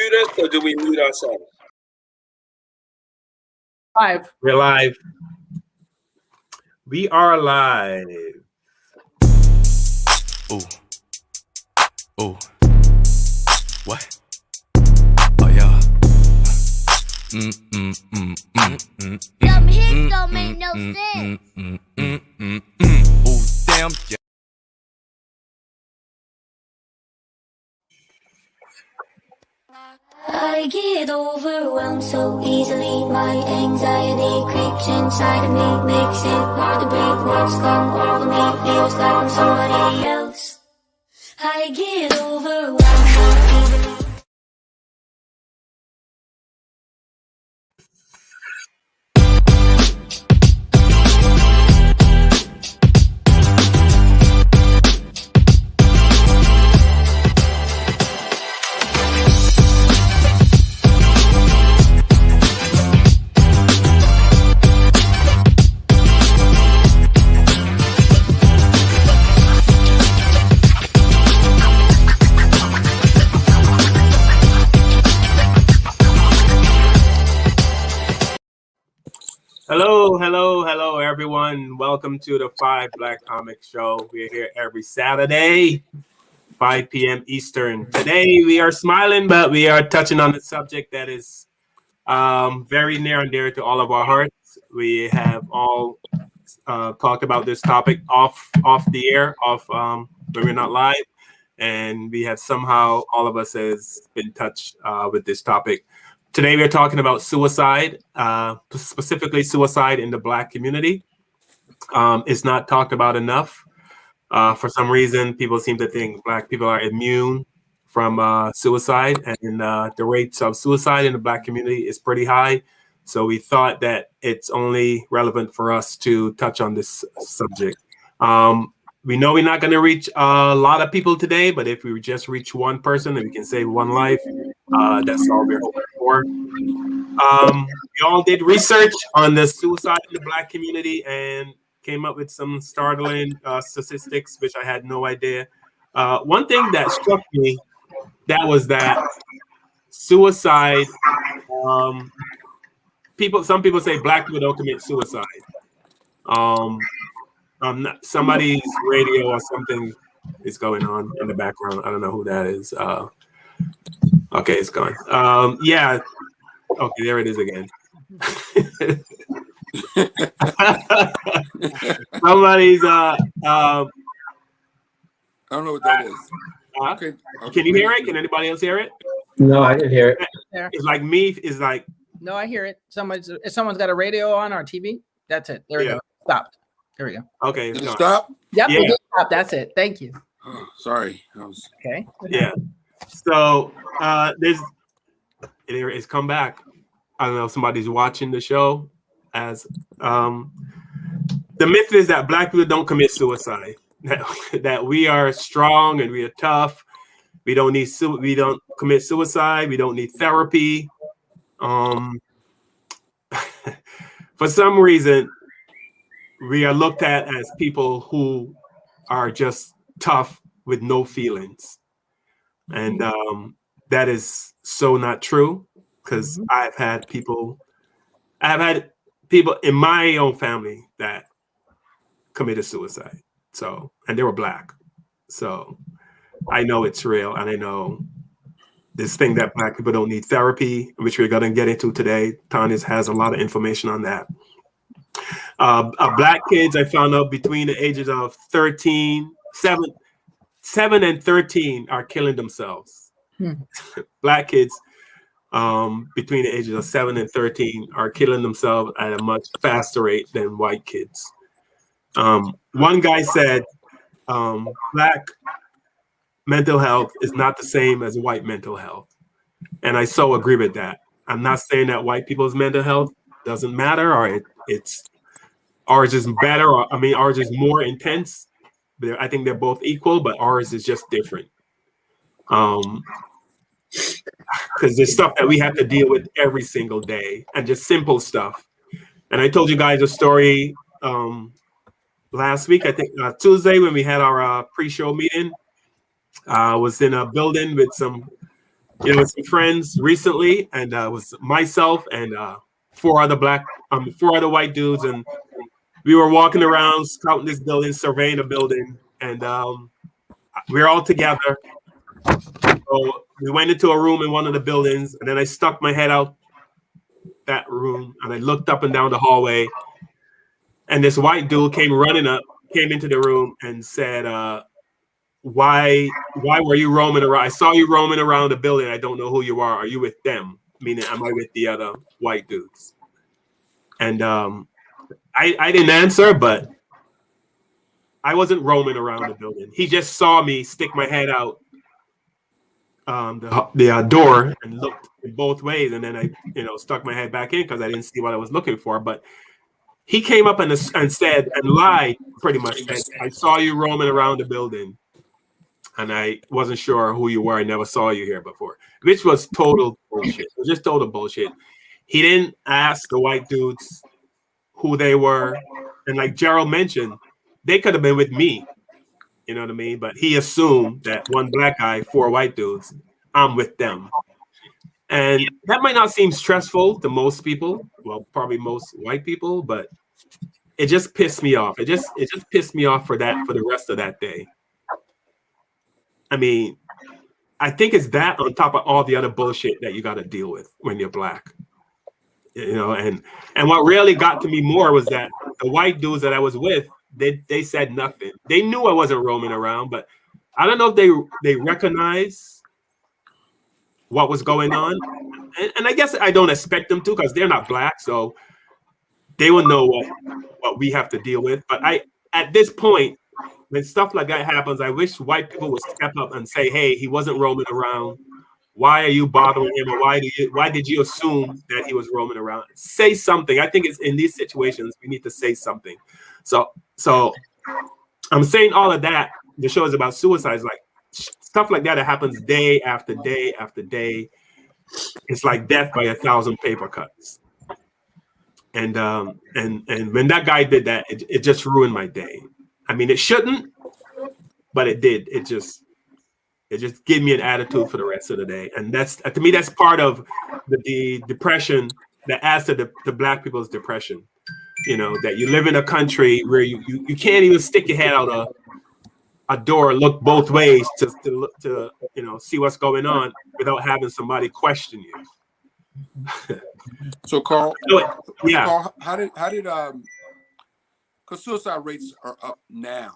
Mute us or do we mute ourselves? Live. We're live. We are live. Ooh. Ooh. What? Oh yeah. Some hits don't make no sense. Ooh, damn. Yeah. I get overwhelmed so easily. My anxiety creeps inside of me, makes it hard to breathe. What's come over me feels like I'm somebody else. I get overwhelmed so easily. Hello, everyone. Welcome to the 5 Black Comic Show. We're here every Saturday, 5 p.m. Eastern. Today, we are smiling, but we are touching on a subject that is very near and dear to all of our hearts. We have all talked about this topic off the air, when we're not live, and we have somehow, all of us has been touched with this topic. Today, we're talking about suicide, specifically suicide in the Black community. It's not talked about enough. For some reason, people seem to think Black people are immune from suicide, and the rates of suicide in the Black community is pretty high. So we thought that it's only relevant for us to touch on this subject. We know we're not going to reach a lot of people today, but if we just reach one person and we can save one life, that's all we're hoping for. We all did research on the suicide in the Black community and came up with some startling statistics, which I had no idea. One thing that struck me, that was that suicide, some people say Black people don't commit suicide. Somebody's radio or something is going on in the background. I don't know who that is. Okay, it's gone. Yeah. Okay, there it is again. Somebody's I don't know what that is. Okay. Can you hear it? Can anybody else hear it? No, I didn't hear it. There. It's like me. It's like no, I hear it. If someone's got a radio on or TV, that's it. There we go. Stopped. There we go. Okay. Did it stop? Yep. Yeah. It stop. That's it. Thank you. Oh, sorry. Okay. Yeah. So it's come back. I don't know if somebody's watching the show. As the myth is that Black people don't commit suicide. That we are strong and we are tough. We don't commit suicide. We don't need therapy. For some reason, we are looked at as people who are just tough with no feelings, and that is so not true. Because I've had people in my own family that committed suicide. So, and they were Black. So I know it's real. And I know this thing that Black people don't need therapy, which we're going to get into today. Tanya has a lot of information on that. Black kids, I found out between the ages of 7 and 13 are killing themselves. Black kids between the ages of 7 and 13 are killing themselves at a much faster rate than white kids. One guy said Black mental health is not the same as white mental health. And I so agree with that. I'm not saying that white people's mental health doesn't matter or it's ours is better. Ours is more intense. I think they're both equal, but ours is just different. Because there's stuff that we have to deal with every single day and just simple stuff. And I told you guys a story last week, I think Tuesday, when we had our pre-show meeting. I was in a building with some with some friends recently, and it was myself and four other white dudes, and we were walking around, scouting this building, surveying the building, and we were all together. So we went into a room in one of the buildings, and then I stuck my head out that room, and I looked up and down the hallway, and this white dude came into the room and said, why were you roaming around? I saw you roaming around the building. I don't know who you are. Are you with them? Meaning, am I with the other white dudes? And I didn't answer, but I wasn't roaming around the building. He just saw me stick my head out the door and looked in both ways, and then I stuck my head back in because I didn't see what I was looking for. But he came up and said and lied pretty much. I saw you roaming around the building, and I wasn't sure who you were. I never saw you here before, which was total bullshit. It was just total bullshit. He didn't ask the white dudes who they were, and like Gerald mentioned, they could have been with me. You know what I mean? But he assumed that one black guy, four white dudes, I'm with them. And that might not seem stressful to most people. Well, probably most white people, but it just pissed me off. It just pissed me off for the rest of that day. I mean, I think it's that on top of all the other bullshit that you got to deal with when you're black. And what really got to me more was that the white dudes that I was with, they said nothing. They knew I wasn't roaming around, but I don't know if they recognize what was going on. And I guess I don't expect them to, because they're not black, so they will know what we have to deal with. But at this point, when stuff like that happens, I wish white people would step up and say, hey, he wasn't roaming around. Why are you bothering him? Or why did you assume that he was roaming around? Say something. I think it's in these situations we need to say something. So I'm saying all of that. The show is about suicides, like stuff like that happens day after day after day. It's like death by 1,000 paper cuts. And when that guy did that, it just ruined my day. I mean, it shouldn't, but it did. It just gave me an attitude for the rest of the day. And that's, to me, that's part of the depression that adds to the black people's depression. That you live in a country where you can't even stick your head out a door, look both ways to see what's going on without having somebody question you. So Carl, yeah. Carl, how did because suicide rates are up now.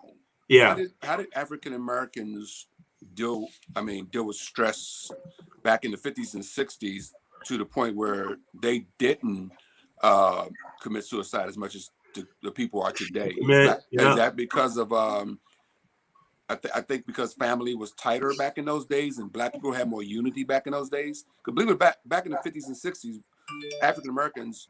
Yeah. How did African Americans deal with stress back in the 50s and 60s to the point where they didn't commit suicide as much as the people are today? Man, Is that because of I think because family was tighter back in those days and black people had more unity back in those days? Because believe it, back in the 50s and 60s, African Americans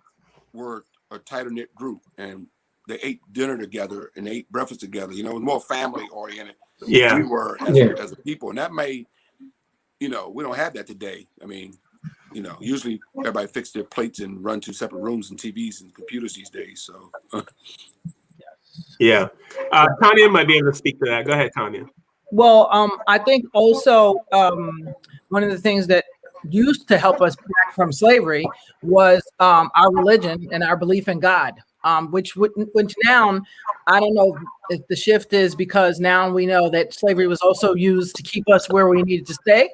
were a tighter knit group, and they ate dinner together and they ate breakfast together. It was more family oriented. Yeah, we were as a people, and that may, we don't have that today. I mean, usually everybody fix their plates and run to separate rooms and TVs and computers these days. So, yeah. Tanya might be able to speak to that. Go ahead, Tanya. Well, I think also one of the things that used to help us back from slavery was our religion and our belief in God, which now, I don't know if the shift is because now we know that slavery was also used to keep us where we needed to stay.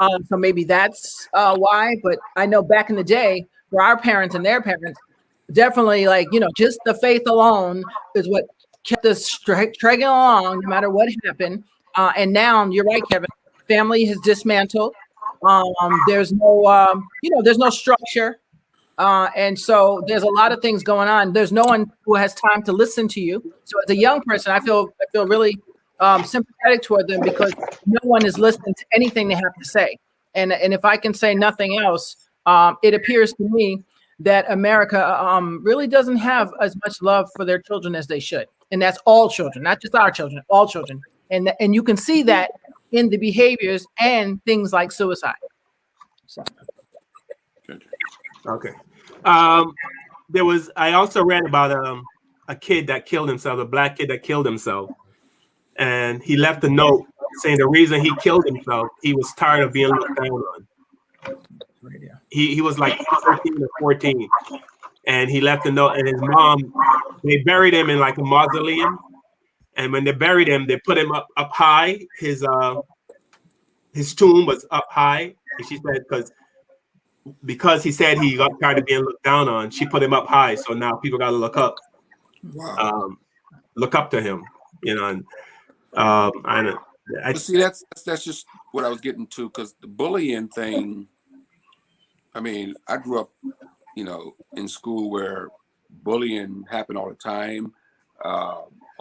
So maybe that's why. But I know back in the day, for our parents and their parents, definitely just the faith alone is what kept us dragging along no matter what happened. And now you're right, Kevin, family has dismantled. There's no, there's no structure. And so there's a lot of things going on. There's no one who has time to listen to you. So as a young person, I feel really sympathetic toward them because no one is listening to anything they have to say. And if I can say nothing else, it appears to me that America really doesn't have as much love for their children as they should. And that's all children, not just our children, all children. And you can see that in the behaviors and things like suicide. So. Okay. I also read about a kid that killed himself, a black kid that killed himself. And he left a note saying the reason he killed himself, he was tired of being looked down on. he was like 13 or 14, and he left a note. And his mom, they buried him in like a mausoleum. And when they buried him, they put him up high. His tomb was up high. And she said because he said he got tired of being looked down on, she put him up high. So now people got to look up to him, you know. And I see, that's just what I was getting to, because the bullying thing. I mean, I grew up, you know, in school where bullying happened all the time.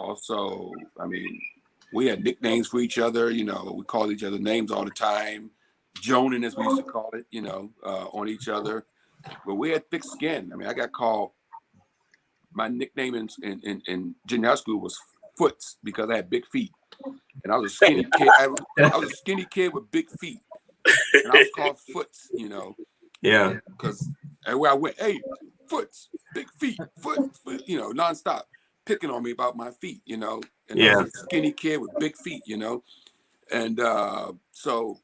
Also, I mean, we had nicknames for each other. You know, we called each other names all the time. Joning, as we used to call it, you know, on each other. But we had thick skin. I mean, I got called, my nickname in junior high school was Foots, because I had big feet. And I was a skinny kid. I was a skinny kid with big feet. And I was called Foots, you know. Yeah. Because everywhere I went, hey, Foots, big feet, foot, you know, nonstop, picking on me about my feet, you know. And I was a skinny kid with big feet, you know. And so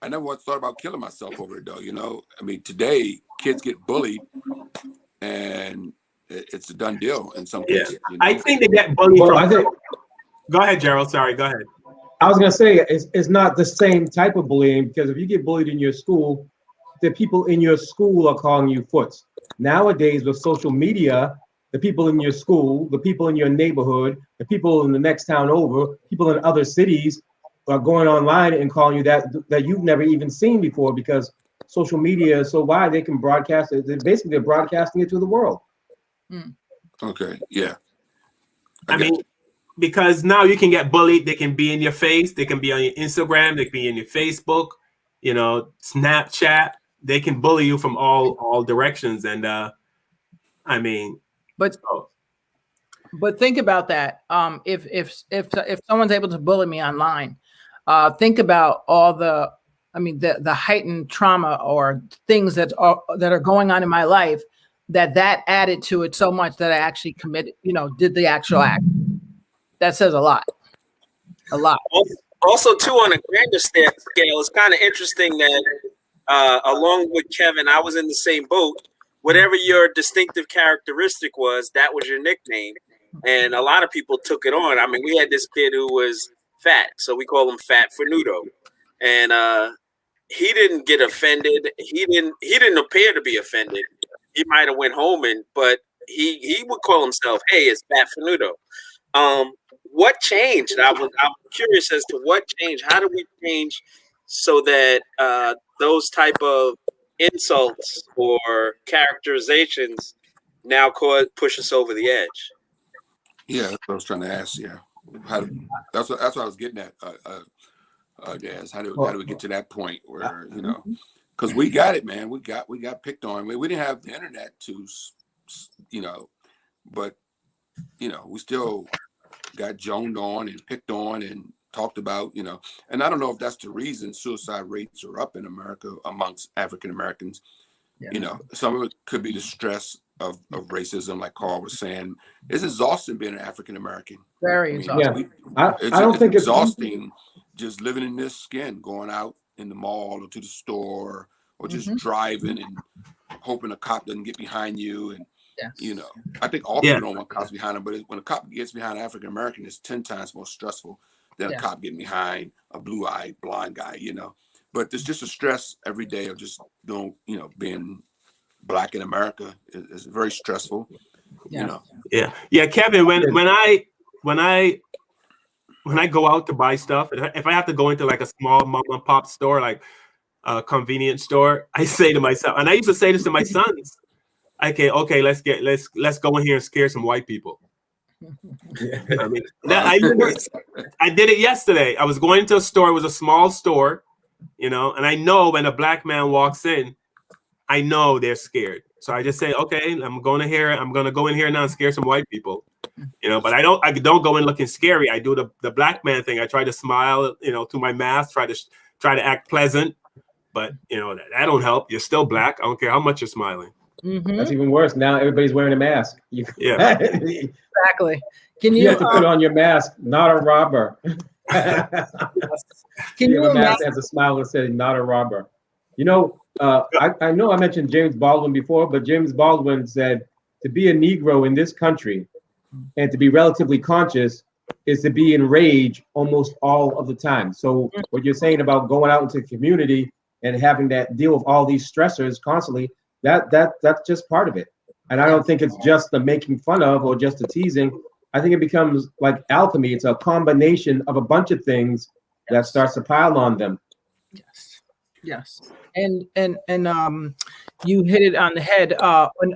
I never once thought about killing myself over it, though, you know. I mean, today, kids get bullied, and it's a done deal in some cases. You know? I think they get bullied Go ahead, Gerald. Sorry, go ahead. I was going to say, it's not the same type of bullying, because if you get bullied in your school, the people in your school are calling you Foots. Nowadays, with social media, the people in your school, the people in your neighborhood, the people in the next town over, people in other cities are going online and calling you that you've never even seen before, because social media is so wide, they can broadcast it. They're broadcasting it to the world. Okay, yeah. I mean, because now you can get bullied. They can be in your face. They can be on your Instagram. They can be in your Facebook, you know, Snapchat. They can bully you from all directions. And I mean, but think about that. If someone's able to bully me online, think about all the heightened trauma or things that are going on in my life that added to it so much that I actually committed, you know, did the actual act. That says a lot. A lot. Also, too, on a grander scale, it's kind of interesting that along with Kevin, I was in the same boat. Whatever your distinctive characteristic was, that was your nickname. And a lot of people took it on. I mean, we had this kid who was fat, so we call him Fat Fernudo. And he didn't get offended. He didn't appear to be offended. He might have went home, but he would call himself, hey, it's Fat Fernudo. What changed? I'm curious as to what changed. How did we change so that those type of insults or characterizations now push us over the edge? Yeah, that's what I was trying to ask. Yeah, that's what I was getting at. Daz, how do we get to that point where, you know, because we got it, man. We got picked on. We didn't have the internet to, you know, but you know, we still got joned on and picked on and talked about, you know. And I don't know if that's the reason suicide rates are up in America amongst African Americans. Yeah. You know, some of it could be the stress of racism, like Carl was saying. It's exhausting being an African American. Very exhausting. Yeah. I don't think it's exhausting just living in this skin, going out in the mall or to the store, or just driving and hoping a cop doesn't get behind you. And you know, I think all people don't want cops behind them, but when a cop gets behind an African American, it's 10 times more stressful than a cop getting behind a blue-eyed blind guy, you know. But there's just a stress every day of just being Black in America is very stressful. You know. Yeah, Kevin. When I go out to buy stuff, if I have to go into like a small mom and pop store, like a convenience store, I say to myself, and I used to say this to my sons. Okay, let's go in here and scare some white people. I mean, I did it yesterday. I was going to a store. It was a small store, you know, and I know when a Black man walks in, I know they're scared. So I just say, okay, I'm going to go in here now and scare some white people, you know. But I don't go in looking scary. I do the Black man thing. I try to smile, you know, to my mask. Try to act pleasant, but you know that don't help. You're still Black. I don't care how much you're smiling. That's even worse. Now everybody's wearing a mask. Exactly. You have to put on your mask, not a robber. Can you have a mask that has a smile that says "not a robber"? You know, I know I mentioned James Baldwin before, but James Baldwin said to be a Negro in this country and to be relatively conscious is to be in rage almost all of the time. So what you're saying about going out into the community and having that deal with all these stressors constantly, that's just part of it. And I don't think it's just the making fun of or just the teasing. I think it becomes like alchemy. It's a combination of a bunch of things that starts to pile on them. Yes. And you hit it on the head.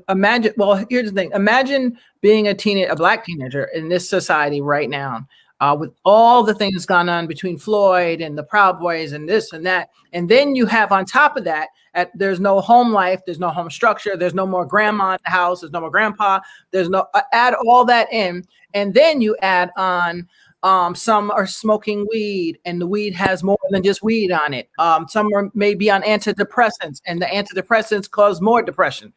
Imagine, well, here's the thing. Imagine being a black teenager in this society right now, with all the things gone on between Floyd and the Proud Boys and this and that. And then you have on top of that, there's no home life, there's no home structure, there's no more grandma in the house, there's no more grandpa, there's no, add all that in. And then you add on, some are smoking weed, and the weed has more than just weed on it. Some may be on antidepressants, and the antidepressants cause more depression.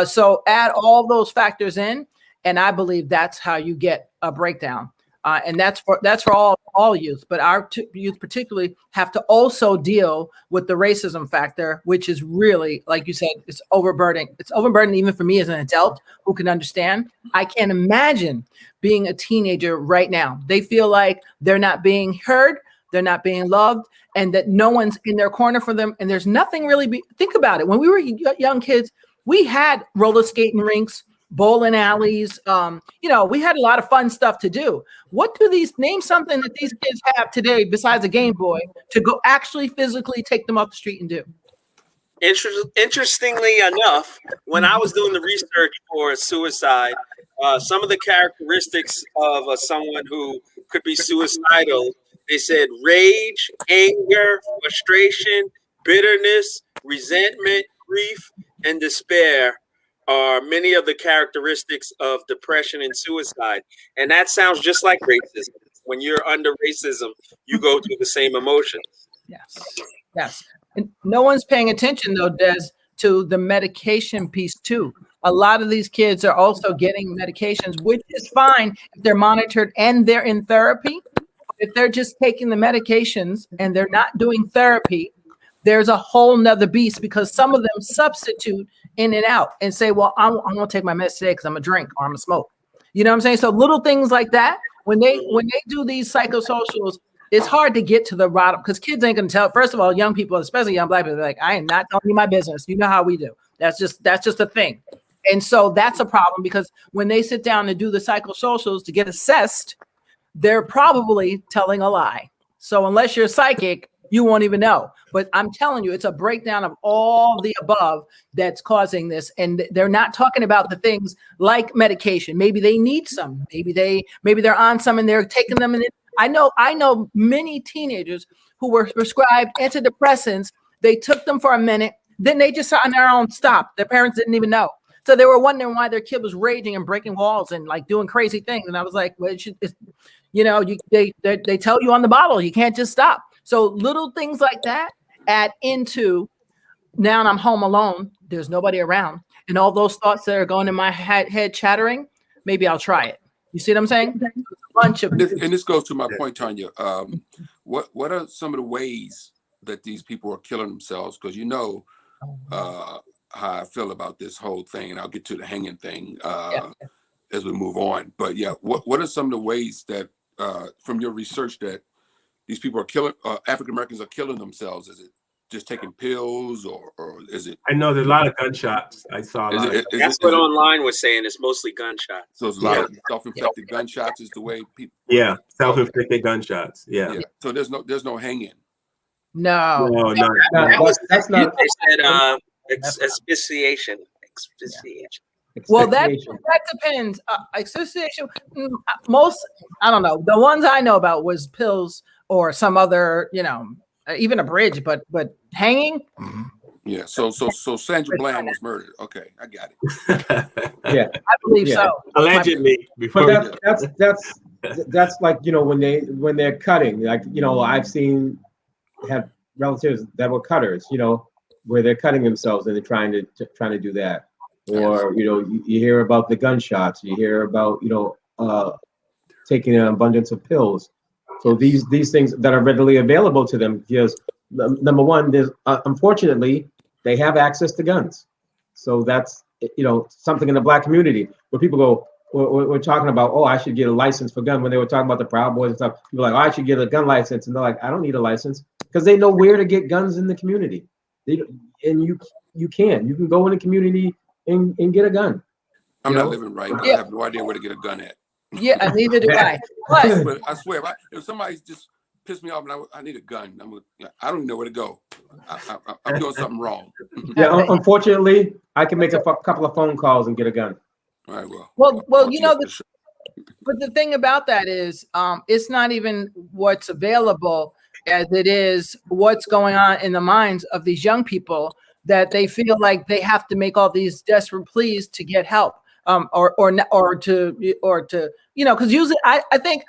So add all those factors in, and I believe that's how you get a breakdown. And that's for all youth, but our youth particularly have to also deal with the racism factor, which is really, like you said, it's overburdening. It's overburdening even for me as an adult who can understand. I can't imagine being a teenager right now. They feel like they're not being heard, they're not being loved, and that no one's in their corner for them. And there's nothing really. Think about it. When we were young kids, we had roller skating rinks, bowling alleys. We had a lot of fun stuff to do. Name something that these kids have today besides a Game Boy to go actually physically take them off the street and do? Interestingly enough, when I was doing the research for suicide, some of the characteristics of someone who could be suicidal, they said rage, anger, frustration, bitterness, resentment, grief, and despair are many of the characteristics of depression and suicide. And that sounds just like racism. When you're under racism, you go through the same emotions. Yes. And no one's paying attention, though, Des, to the medication piece, too. A lot of these kids are also getting medications, which is fine if they're monitored and they're in therapy. If they're just taking the medications and they're not doing therapy, there's a whole nother beast, because some of them substitute in and out and say, well, I'm going to take my meds today because I'm going to drink or I'm going to smoke. You know what I'm saying? So little things like that, when they do these psychosocials, it's hard to get to the bottom, because kids ain't going to tell. First of all, young people, especially young black people, are like, I am not telling you my business. You know how we do. That's just a thing. And so that's a problem, because when they sit down and do the psychosocials to get assessed, they're probably telling a lie. So unless you're psychic, you won't even know. But I'm telling you, it's a breakdown of all the above that's causing this. And they're not talking about the things like medication. Maybe they need some. Maybe they're on some and they're taking them. And I know many teenagers who were prescribed antidepressants. They took them for a minute, then they just on their own stopped. Their parents didn't even know. So they were wondering why their kid was raging and breaking walls and like doing crazy things. And I was like, well, they tell you on the bottle, you can't just stop. So little things like that add into, now I'm home alone, there's nobody around, and all those thoughts that are going in my head chattering, maybe I'll try it. You see what I'm saying? A bunch of, and this goes to my point, Tanya. What are some of the ways that these people are killing themselves? Because how I feel about this whole thing, and I'll get to the hanging thing as we move on. But what are some of the ways that from your research that these people are killing, African Americans are killing themselves? Is it just taking pills, or is it? I know there's a lot of gunshots. I saw a lot. That's what online was saying. It's mostly gunshots. So it's a lot of self-inflicted gunshots is the way people. Yeah, self-inflicted gunshots. Yeah. So there's no hanging. No. That's not. They said asphyxiation. Well, that depends. Asphyxiation, I don't know. The ones I know about was pills or some other, even a bridge, but hanging. Yeah. So Sandra Bland was murdered. Okay, I got it. Yeah, I believe so. Allegedly. But that's like when they're cutting. Like I've have relatives that were cutters. Where they're cutting themselves and they're trying to do that. Or you hear about the gunshots. You hear about taking an abundance of pills. So these things that are readily available to them, because number one, there's unfortunately they have access to guns. So that's, something in the black community where people go, we're talking about, oh, I should get a license for gun. When they were talking about the Proud Boys and stuff, people are like, oh, I should get a gun license. And they're like, I don't need a license, because they know where to get guns in the community. And you can go in the community and get a gun. I'm not living right, but I have no idea where to get a gun at. Yeah, neither do I. But I swear, if somebody just pissed me off and I need a gun, I don't even know where to go. I'm doing something wrong. Yeah, unfortunately, I can make a couple of phone calls and get a gun. All right, well, but the thing about that is, it's not even what's available as it is what's going on in the minds of these young people, that they feel like they have to make all these desperate pleas to get help, or to because usually I think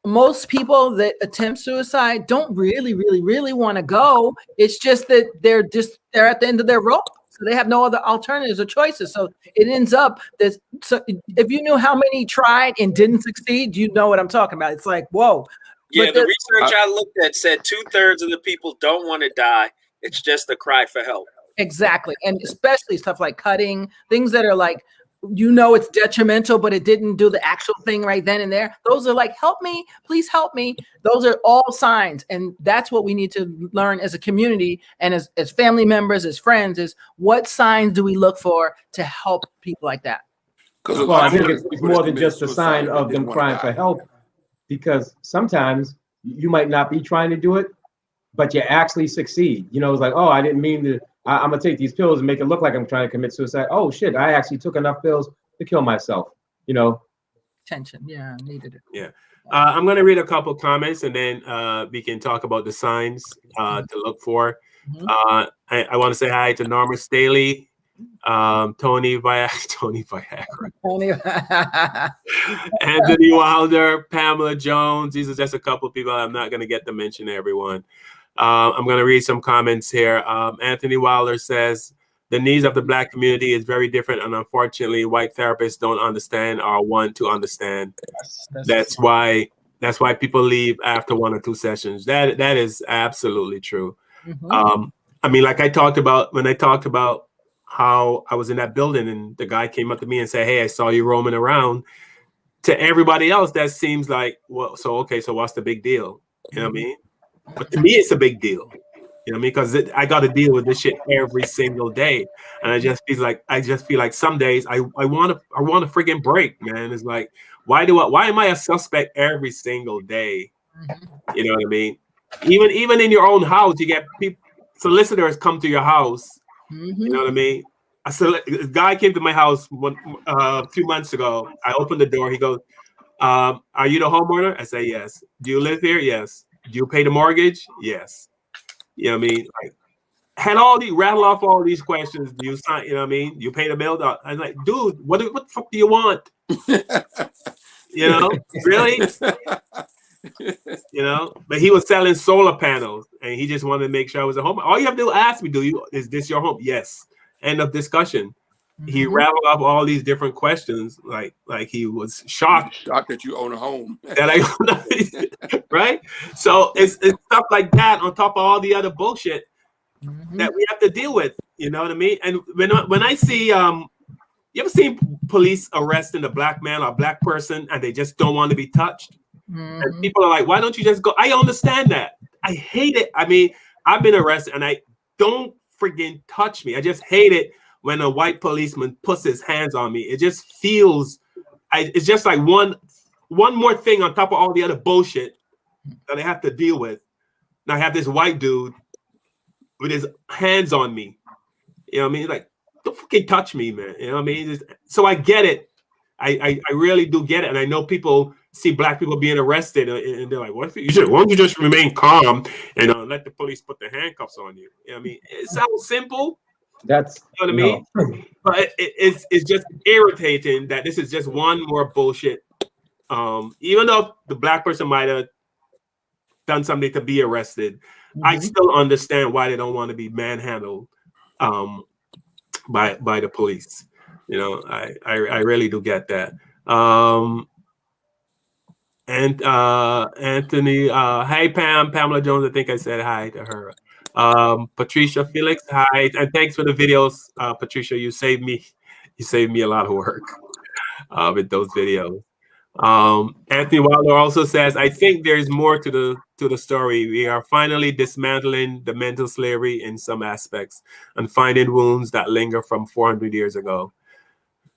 most people that attempt suicide don't really want to go. It's just that they're at the end of their rope. So they have no other alternatives or choices. So it ends up that, so if you knew how many tried and didn't succeed, you know what I'm talking about. It's like, whoa. Yeah, the research I looked at said 2/3 of the people don't want to die. It's just a cry for help. Exactly. And especially stuff like cutting, things that are like, it's detrimental, but it didn't do the actual thing right then and there. Those are like, help me, please help me. Those are all signs. And that's what we need to learn as a community and as family members, as friends, is what signs do we look for to help people like that? Well, I think it's more than just a sign of them crying for help, because sometimes you might not be trying to do it, but you actually succeed. It's like, oh, I didn't mean to. I'm gonna take these pills and make it look like I'm trying to commit suicide. Oh shit, I actually took enough pills to kill myself. Tension. Yeah, needed it. Yeah. I'm gonna read a couple comments and then we can talk about the signs to look for. I want to say hi to Norma Staley, Tony Viagra, Anthony Wilder, Pamela Jones. These are just a couple of people. I'm not gonna get to mention everyone. I'm going to read some comments here. Anthony Wilder says, the needs of the Black community is very different, and unfortunately, white therapists don't understand or want to understand. That's why people leave after 1 or 2 sessions. That is absolutely true. Like I talked about when I talked about how I was in that building and the guy came up to me and said, hey, I saw you roaming around. To everybody else, that seems like, well, so what's the big deal? You know what I mean? But to me, it's a big deal, because I got to deal with this shit every single day, and I just feel like some days I want a friggin' break, man. It's like, why am I a suspect every single day? You know what I mean? Even in your own house, you get solicitors come to your house. You know what I mean? A guy came to my house a few months ago. I opened the door. He goes, "Are you the homeowner?" I say, "Yes." "Do you live here?" "Yes." "Do you pay the mortgage?" "Yes." You know what I mean? Like, rattle off all these questions. Do you sign? You know what I mean? You pay the bill? I'm like, dude, what the fuck do you want? Really? But he was selling solar panels, and he just wanted to make sure I was a home. All you have to do, ask me, is this your home? Yes. End of discussion. He rattled off all these different questions, like he was shocked that you own a home. Right? So it's stuff like that on top of all the other bullshit that we have to deal with. You know what I mean? And when I see, you ever seen police arresting a black man or a black person and they just don't want to be touched? And people are like, why don't you just go? I understand that. I hate it. I mean, I've been arrested and I don't friggin' touch me. I just hate it when a white policeman puts his hands on me. It just feels, it's just like one more thing on top of all the other bullshit that I have to deal with. Now I have this white dude with his hands on me. You know what I mean? Like, don't fucking touch me, man. You know what I mean? So I get it. I really do get it. And I know people see black people being arrested and they're like, why don't you just remain calm and let the police put the handcuffs on you? You know what I mean? It sounds simple. That's, you know what I mean? But it's just irritating that this is just one more bullshit. Even though the black person might have done something to be arrested, I still understand why they don't want to be manhandled by the police. You know, I really do get that. And Anthony, hey Pamela Jones, I think I said hi to her. Patricia Felix, hi, and thanks for the videos, Patricia. You saved me a lot of work with those videos. Anthony Wilder also says, I think there's more to the story. We are finally dismantling the mental slavery in some aspects and finding wounds that linger from 400 years ago.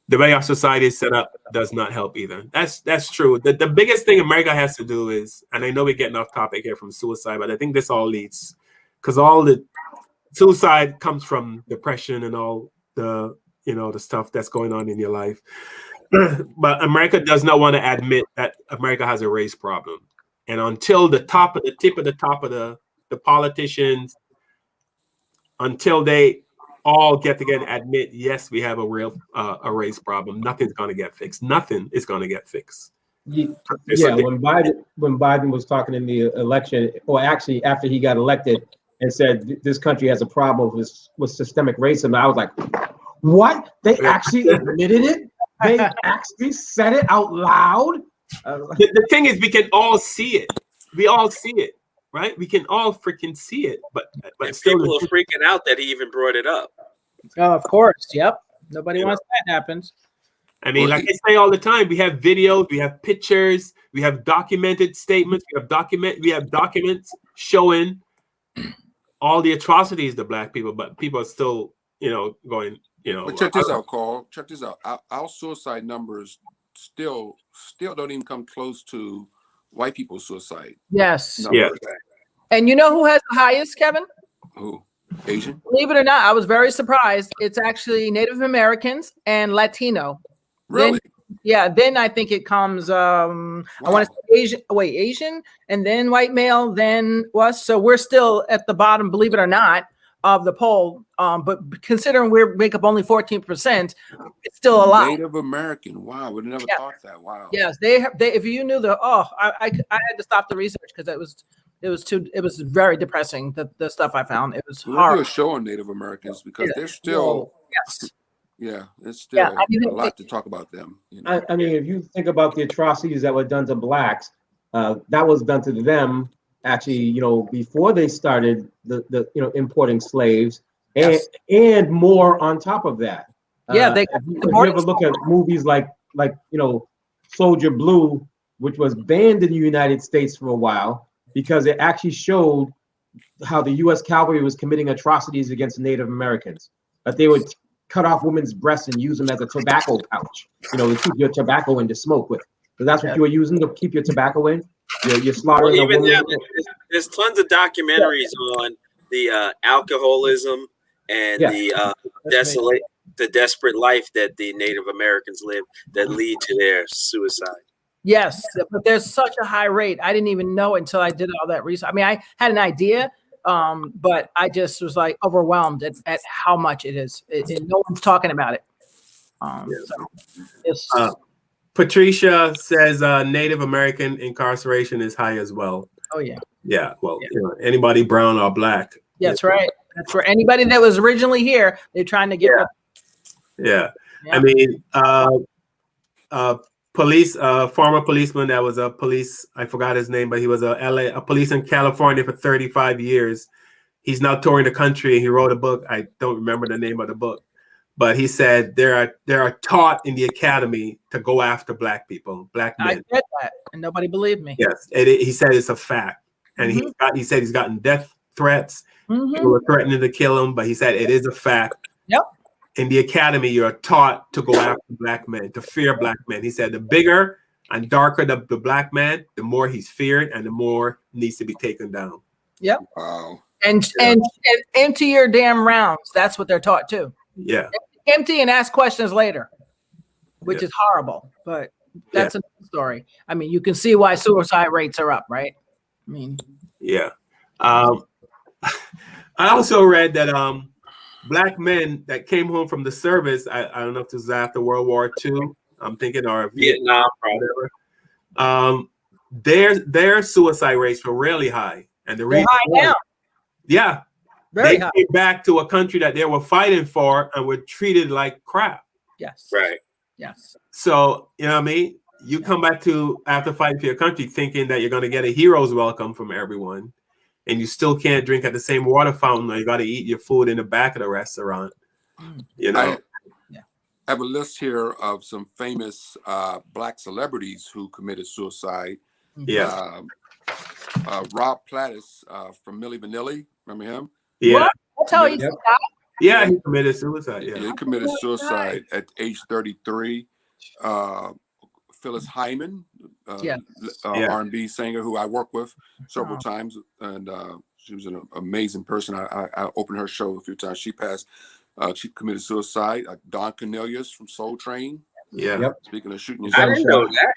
The way our society is set up does not help either. That's true. The biggest thing America has to do is, and I know we're getting off topic here from suicide, but I think this all leads, because all the suicide comes from depression and all the the stuff that's going on in your life. But America does not want to admit that America has a race problem. And until the tip of the politicians, until they all get together and admit, yes, we have a real a race problem, nothing's going to get fixed. Nothing is going to get fixed. Yeah, when Biden was talking in the election, or actually after he got elected, and said this country has a problem with systemic racism, I was like, what? They actually admitted it? They actually said it out loud? The thing is, we can all see it. We all see it, right? We can all freaking see it, but still, people are freaking out that he even brought it up. Oh, of course. Yep. Nobody wants that happens. I mean, like I say all the time, we have videos, we have pictures, we have documented statements, we have documents showing all the atrocities to Black people, but people are still, going, But check this out, Carl. Check this out. Our suicide numbers still don't even come close to white people's suicide. Yes. Numbers. Yeah. And you know who has the highest, Kevin? Who? Asian? Believe it or not, I was very surprised. It's actually Native Americans and Latino. Really? Then I think it comes, I want to say Asian, and then white male, then us. So we're still at the bottom, believe it or not, of the poll. But considering we make up only 14%, it's still a lot. Native American. Wow, we never thought that. Wow. Yes, they if you knew I had to stop the research because it was very depressing, the stuff I found. It was We'll do a show on Native Americans because they're still it's still a lot to talk about them. I mean, if you think about the atrocities that were done to Blacks, that was done to them actually, before they started the importing slaves, and more on top of that. If you ever look at movies like Soldier Blue, which was banned in the United States for a while because it actually showed how the U.S. cavalry was committing atrocities against Native Americans. That they would cut off women's breasts and use them as a tobacco pouch, to keep your tobacco in to smoke with. So that's what you were using to keep your tobacco in. You're slaughtering a woman. There's tons of documentaries on the alcoholism and the desperate life that the Native Americans live that lead to their suicide. Yes, but there's such a high rate. I didn't even know until I did all that research. I mean, I had an idea, but I just was like overwhelmed at how much it is. No one's talking about it. Patricia says Native American incarceration is high as well. Oh yeah. Yeah. Well, anybody brown or Black. That's right. That's for anybody that was originally here. They're trying to get. Yeah. I mean, former policeman that was a police. I forgot his name, but he was a police in California for 35 years. He's now touring the country. He wrote a book. I don't remember the name of the book. But he said they are taught in the academy to go after Black people, Black men. I said that, and nobody believed me. Yes, he said it's a fact, and he said he's gotten death threats. People were threatening to kill him, but he said it is a fact. Yep. In the academy, you're taught to go after Black men, to fear Black men. He said the bigger and darker the Black man, the more he's feared, and the more needs to be taken down. Yep. Wow. And empty your damn rounds. That's what they're taught too. Yeah. Empty and ask questions later, which is horrible, but that's another story. I mean, you can see why suicide rates are up, right? I mean, I also read that Black men that came home from the service, I don't know if this was after World War II, I'm thinking, or Vietnam, whatever. Their suicide rates were really high, and the reason high now. Yeah. Very they high. came back to a country that they were fighting for and were treated like crap. Yes. Right. Yes. So, you know what I mean? You come back to after fighting for your country thinking that you're going to get a hero's welcome from everyone. and you still can't drink at the same water fountain. Or you got to eat your food in the back of the restaurant. You know. I have a list here of some famous Black celebrities who committed suicide. Yeah. Rob Plattis from Milli Vanilli. Remember him? Yeah. That's how he Yeah, he committed suicide. Yeah. He committed suicide at age 33. Phyllis Hyman, R&B singer who I worked with several times, and she was an amazing person. I opened her show a few times. She passed. She committed suicide. Don Cornelius from Soul Train. Yeah. Yep. Speaking of shooting I yourself. didn't know that.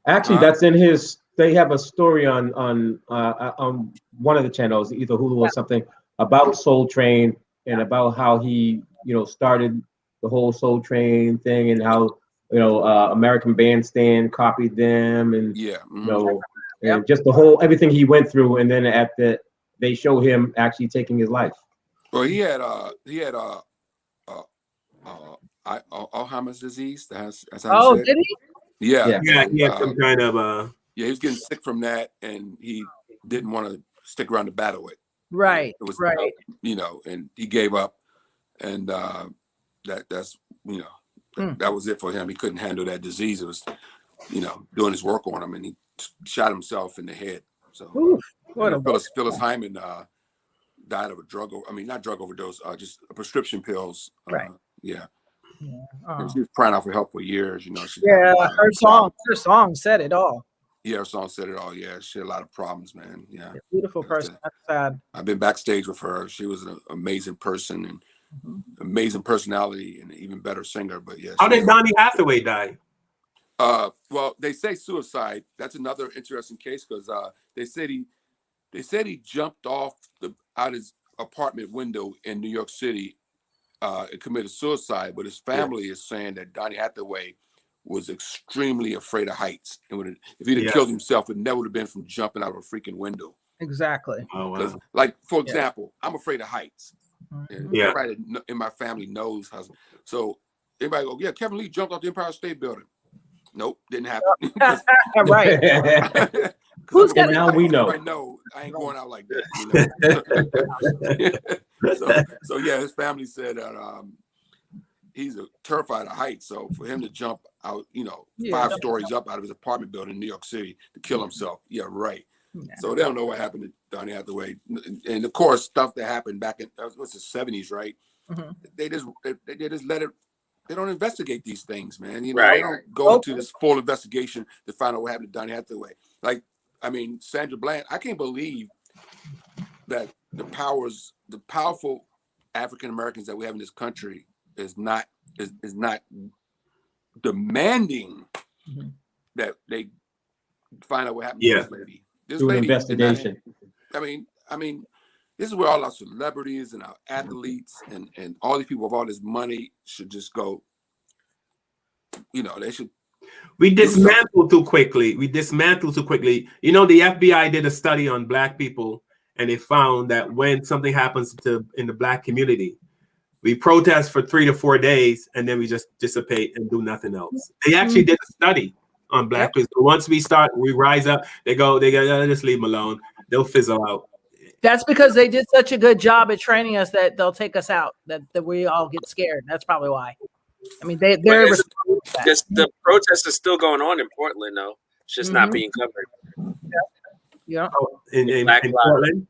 Actually, that's in his. They have a story on one of the channels, either Hulu or something, about Soul Train and about how he, started the whole Soul Train thing and how, American Bandstand copied them and and just the whole everything he went through, and then they show him actually taking his life. Well, he had Alzheimer's disease. That's how you say it. Did he? Yeah. Yeah, some kind of he was getting sick from that, and he didn't want to stick around to battle it. Right. It was, right. And he gave up, and that's that was it for him. He couldn't handle that disease. It was, doing his work on him, and he shot himself in the head. So Phyllis Hyman died of not drug overdose, just prescription pills. Right. She was crying out for help for years. Her song said it all. Yeah, her song said it all. Yeah, she had a lot of problems, man. Yeah, beautiful person. That's sad. I've been backstage with her. She was an amazing person and amazing personality, and an even better singer. But yes. How did Donny Hathaway die? Well, they say suicide. That's another interesting case because they said he jumped off out his apartment window in New York City and committed suicide. But his family is saying that Donny Hathaway was extremely afraid of heights, and if he'd have killed himself, it never would have been from jumping out of a freaking window. Exactly. Oh, wow. Like, for example, I'm afraid of heights. Everybody in my family knows how. So everybody go, yeah, Kevin Lee jumped off the Empire State Building. Nope, didn't happen. Right. Who's gonna now we know? I know I ain't going out like that. So yeah, his family said that he's terrified of heights. So for him to jump out, 5 stories up out of his apartment building in New York City to kill himself, right. Yeah. So they don't know what happened to Donny Hathaway, and of course stuff that happened back in the 70s, right? Mm-hmm. They just let it. They don't investigate these things, man. They don't go into this full investigation to find out what happened to Donny Hathaway. Sandra Bland. I can't believe that the powerful African Americans that we have in this country is not demanding that they find out what happened to this lady. This do an lady, investigation. This is where all our celebrities and our athletes and all these people with all this money should just go. They should. We dismantle too quickly. The FBI did a study on Black people, and they found that when something happens in the Black community, we protest for 3 to 4 days, and then we just dissipate and do nothing else. They actually did a study on Black people. Once we rise up, they go, just leave them alone. They'll fizzle out. That's because they did such a good job at training us that they'll take us out, that we all get scared. That's probably why. They're the protest is still going on in Portland, though. It's just not being covered. Yeah. Oh, in Portland?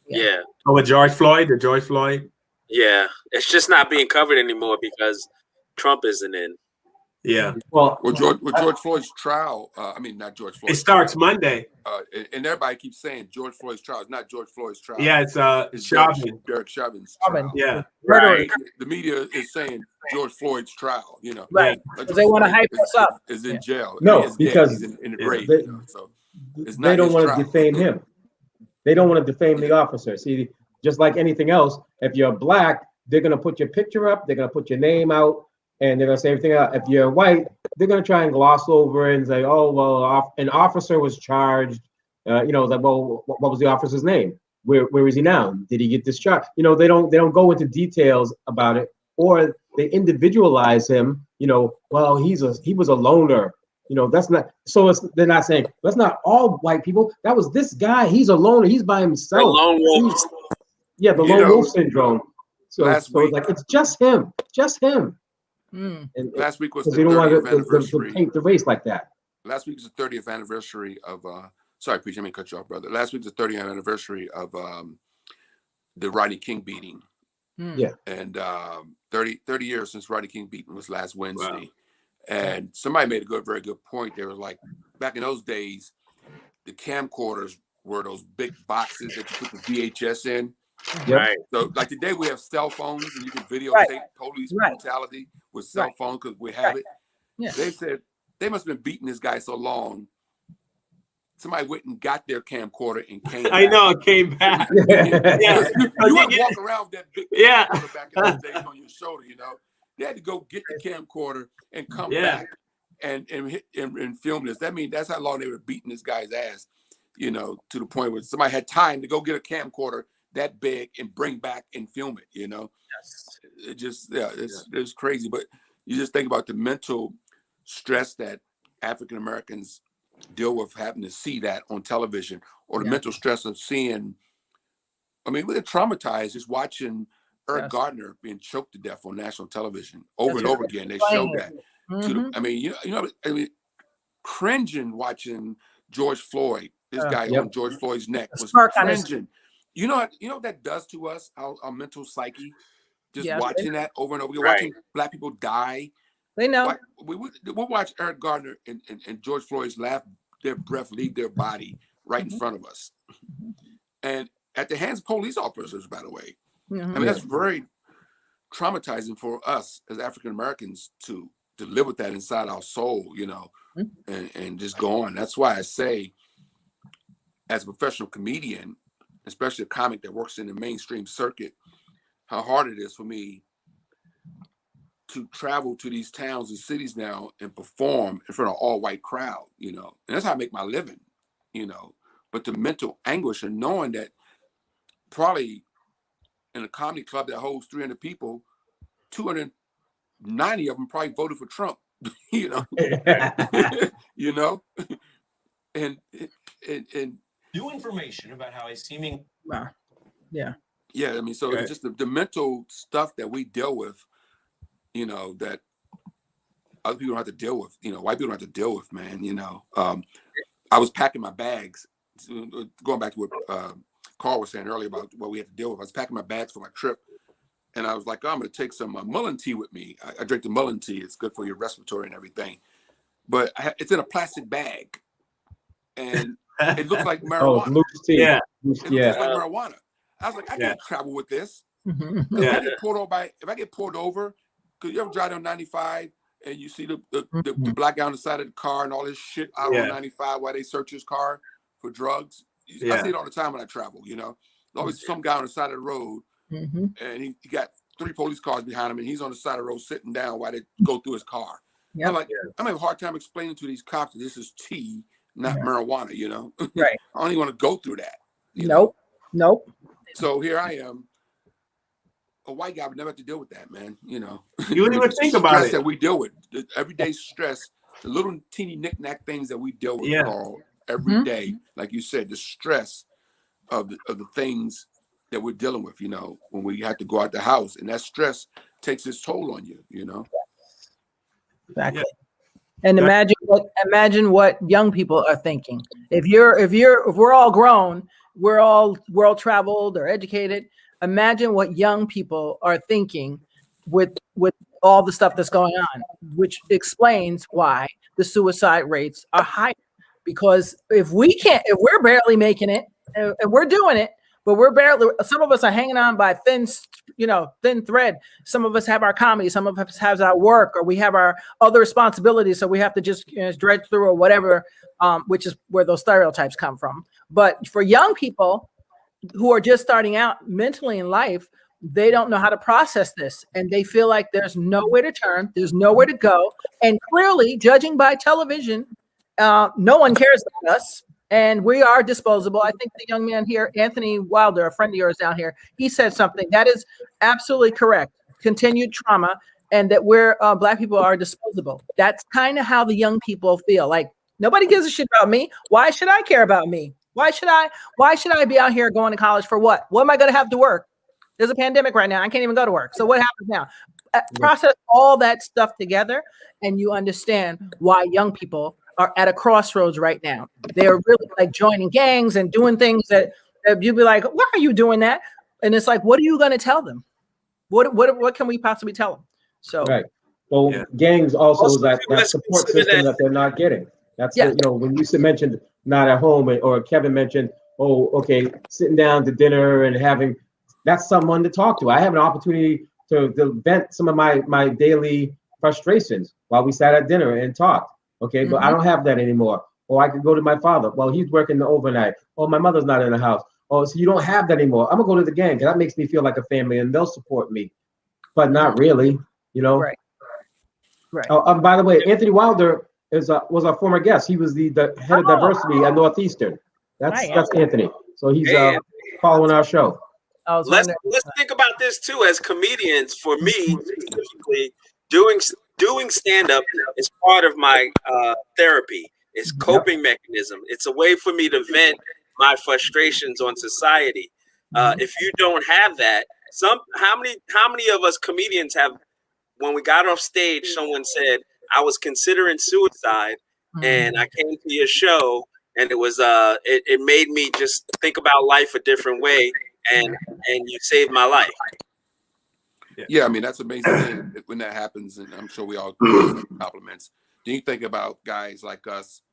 Yeah. Oh, with George Floyd? Yeah. It's just not being covered anymore because Trump isn't in. Yeah. Well, George Floyd's trial, not George Floyd. It starts Monday. And everybody keeps saying George Floyd's trial. It's not George Floyd's trial. Yeah, it's Chauvin. Derek Chauvin's trial. Yeah. Right. The media is saying George Floyd's trial, Right. Because they want to hype us up. Is in jail. No, because he's in the grave. So they don't want to defame him. They don't want to defame the officer. See, just like anything else, if you're Black, they're going to put your picture up. They're going to put your name out. And they're going to say everything out. If you're white, they're going to try and gloss over and say, oh, well, an officer was charged. What was the officer's name? Where is he now? Did he get discharged? They don't go into details about it, or they individualize him. Well, he was a loner. You know, that's not so. They're not saying that's not all white people. That was this guy. He's a loner. He's by The himself. lone wolf. Yeah, the You lone know, wolf syndrome. So last it's week- like it's just him. Mm. And Last week was because the they don't want 30th to anniversary. paint the race like that. Last week was the 30th anniversary of sorry, Preacher, I may cut you off, brother. Last week was the 30th anniversary of the Rodney King beating. Mm. Yeah. And 30 years since Rodney King beating was last Wednesday. Wow. And somebody made a very good point. They were like, back in those days, the camcorders were those big boxes that you put the VHS in. Yep. Right. So like today we have cell phones and you can videotape police brutality with cell phones because we have it. Yeah. They said they must have been beating this guy so long. Somebody went and got their camcorder and came back. I know, it came back. Yeah. You want to walk around with that big camcorder back in those days on your shoulder, you know. They had to go get the camcorder and come back and film this. That means that's how long they were beating this guy's ass, you know, to the point where somebody had time to go get a camcorder that big and bring back and film it, you know. Yes. It just it's crazy. But you just think about the mental stress that African Americans deal with having to see that on television, or the mental stress of seeing. I mean, we're traumatized just watching Eric Gardner being choked to death on national television over and over again. They showed that. I mean, I mean, cringing watching George Floyd. This guy on George Floyd's neck was cringing. You know what that does to us, our mental psyche, just watching that over and over again, watching Black people die. They know. We'll watch Eric Gardner and George Floyd's their breath leave their body right in front of us. And at the hands of police officers, by the way. I mean, that's very traumatizing for us as African Americans to live with that inside our soul, you know, and just go on. That's why I say, as a professional comedian, especially a comic that works in the mainstream circuit, how hard it is for me to travel to these towns and cities now and perform in front of all white crowd, you know, and that's how I make my living, you know. But the mental anguish of knowing that probably in a comedy club that holds 300 people, 290 of them probably voted for Trump, you know, you know, and new information about how a seeming I mean, so it's just the mental stuff that we deal with, you know, that other people don't have to deal with, you know, white people don't have to deal with, man, you know. I was packing my bags, going back to what Carl was saying earlier about what we had to deal with. I was packing my bags for my trip, and I was like, oh, I'm going to take some Mullen tea with me. I drink the Mullen tea. It's good for your respiratory and everything. But it's in a plastic bag, and it looks like marijuana. Oh, loose tea. It looks just like marijuana. I was like, I can't travel with this. If I get pulled over, because you ever drive on 95 and you see the black guy on the side of the car and all this shit out on 95 while they search his car for drugs. I see it all the time when I travel, you know. There's always some guy on the side of the road and he got 3 police cars behind him and he's on the side of the road sitting down while they go through his car. I'm like, I'm having a hard time explaining to these cops that this is tea, not marijuana, you know. Right. I don't even want to go through that. Nope. So here I am. A white guy would never have to deal with that, man. You know, you wouldn't even think about it. That we deal with, the everyday stress, the little teeny knick-knack things that we deal with Carl, every day. Like you said, the stress of the things that we're dealing with. You know, when we have to go out the house, and that stress takes its toll on you. You know. Exactly. And imagine what young people are thinking. If we're all grown, we're all world traveled or educated. Imagine what young people are thinking with all the stuff that's going on, which explains why the suicide rates are higher. Because if we're barely making it, and we're doing it, but some of us are hanging on by thin thread. Some of us have our comedy, some of us have our work, or we have our other responsibilities. So we have to just dredge through or whatever, which is where those stereotypes come from. But for young people who are just starting out mentally in life, they don't know how to process this. And they feel like there's nowhere to turn, there's nowhere to go. And clearly, judging by television, no one cares about us. And we are disposable. I think the young man here, Anthony Wilder, a friend of yours down here, he said something that is absolutely correct. Continued trauma and that we're Black people are disposable. That's kind of how the young people feel. Like nobody gives a shit about me. Why should I care about me? Why should I be out here going to college for what? What am I going to have to work? There's a pandemic right now. I can't even go to work. So what happens now? Process all that stuff together, and you understand why young people are at a crossroads right now. They're really like joining gangs and doing things that you'd be like, why are you doing that? And it's like, what are you going to tell them? What can we possibly tell them? So right. Well, gangs also that support system that they're not getting. That's when you mentioned not at home, or Kevin mentioned, oh, okay, sitting down to dinner and having, that's someone to talk to. I have an opportunity to vent some of my daily frustrations while we sat at dinner and talked. Okay, but I don't have that anymore. Or I could go to my father. Well, he's working the overnight. Oh, my mother's not in the house. Oh, so you don't have that anymore. I'm gonna go to the gang because that makes me feel like a family, and they'll support me, but not really. Right. By the way, Anthony Wilder was our former guest. He was the head of diversity at Northeastern. That's Anthony. So he's following our show. Let's think about this too as comedians. For me specifically, doing stand up is part of my therapy. It's coping mechanism. It's a way for me to vent my frustrations on society. If you don't have that, how many of us comedians have? When we got off stage, someone said, I was considering suicide, and I came to your show, and it was it made me just think about life a different way, and you saved my life. Yeah, I mean, that's amazing thing when that happens, and I'm sure we all give compliments. Then you think about guys like us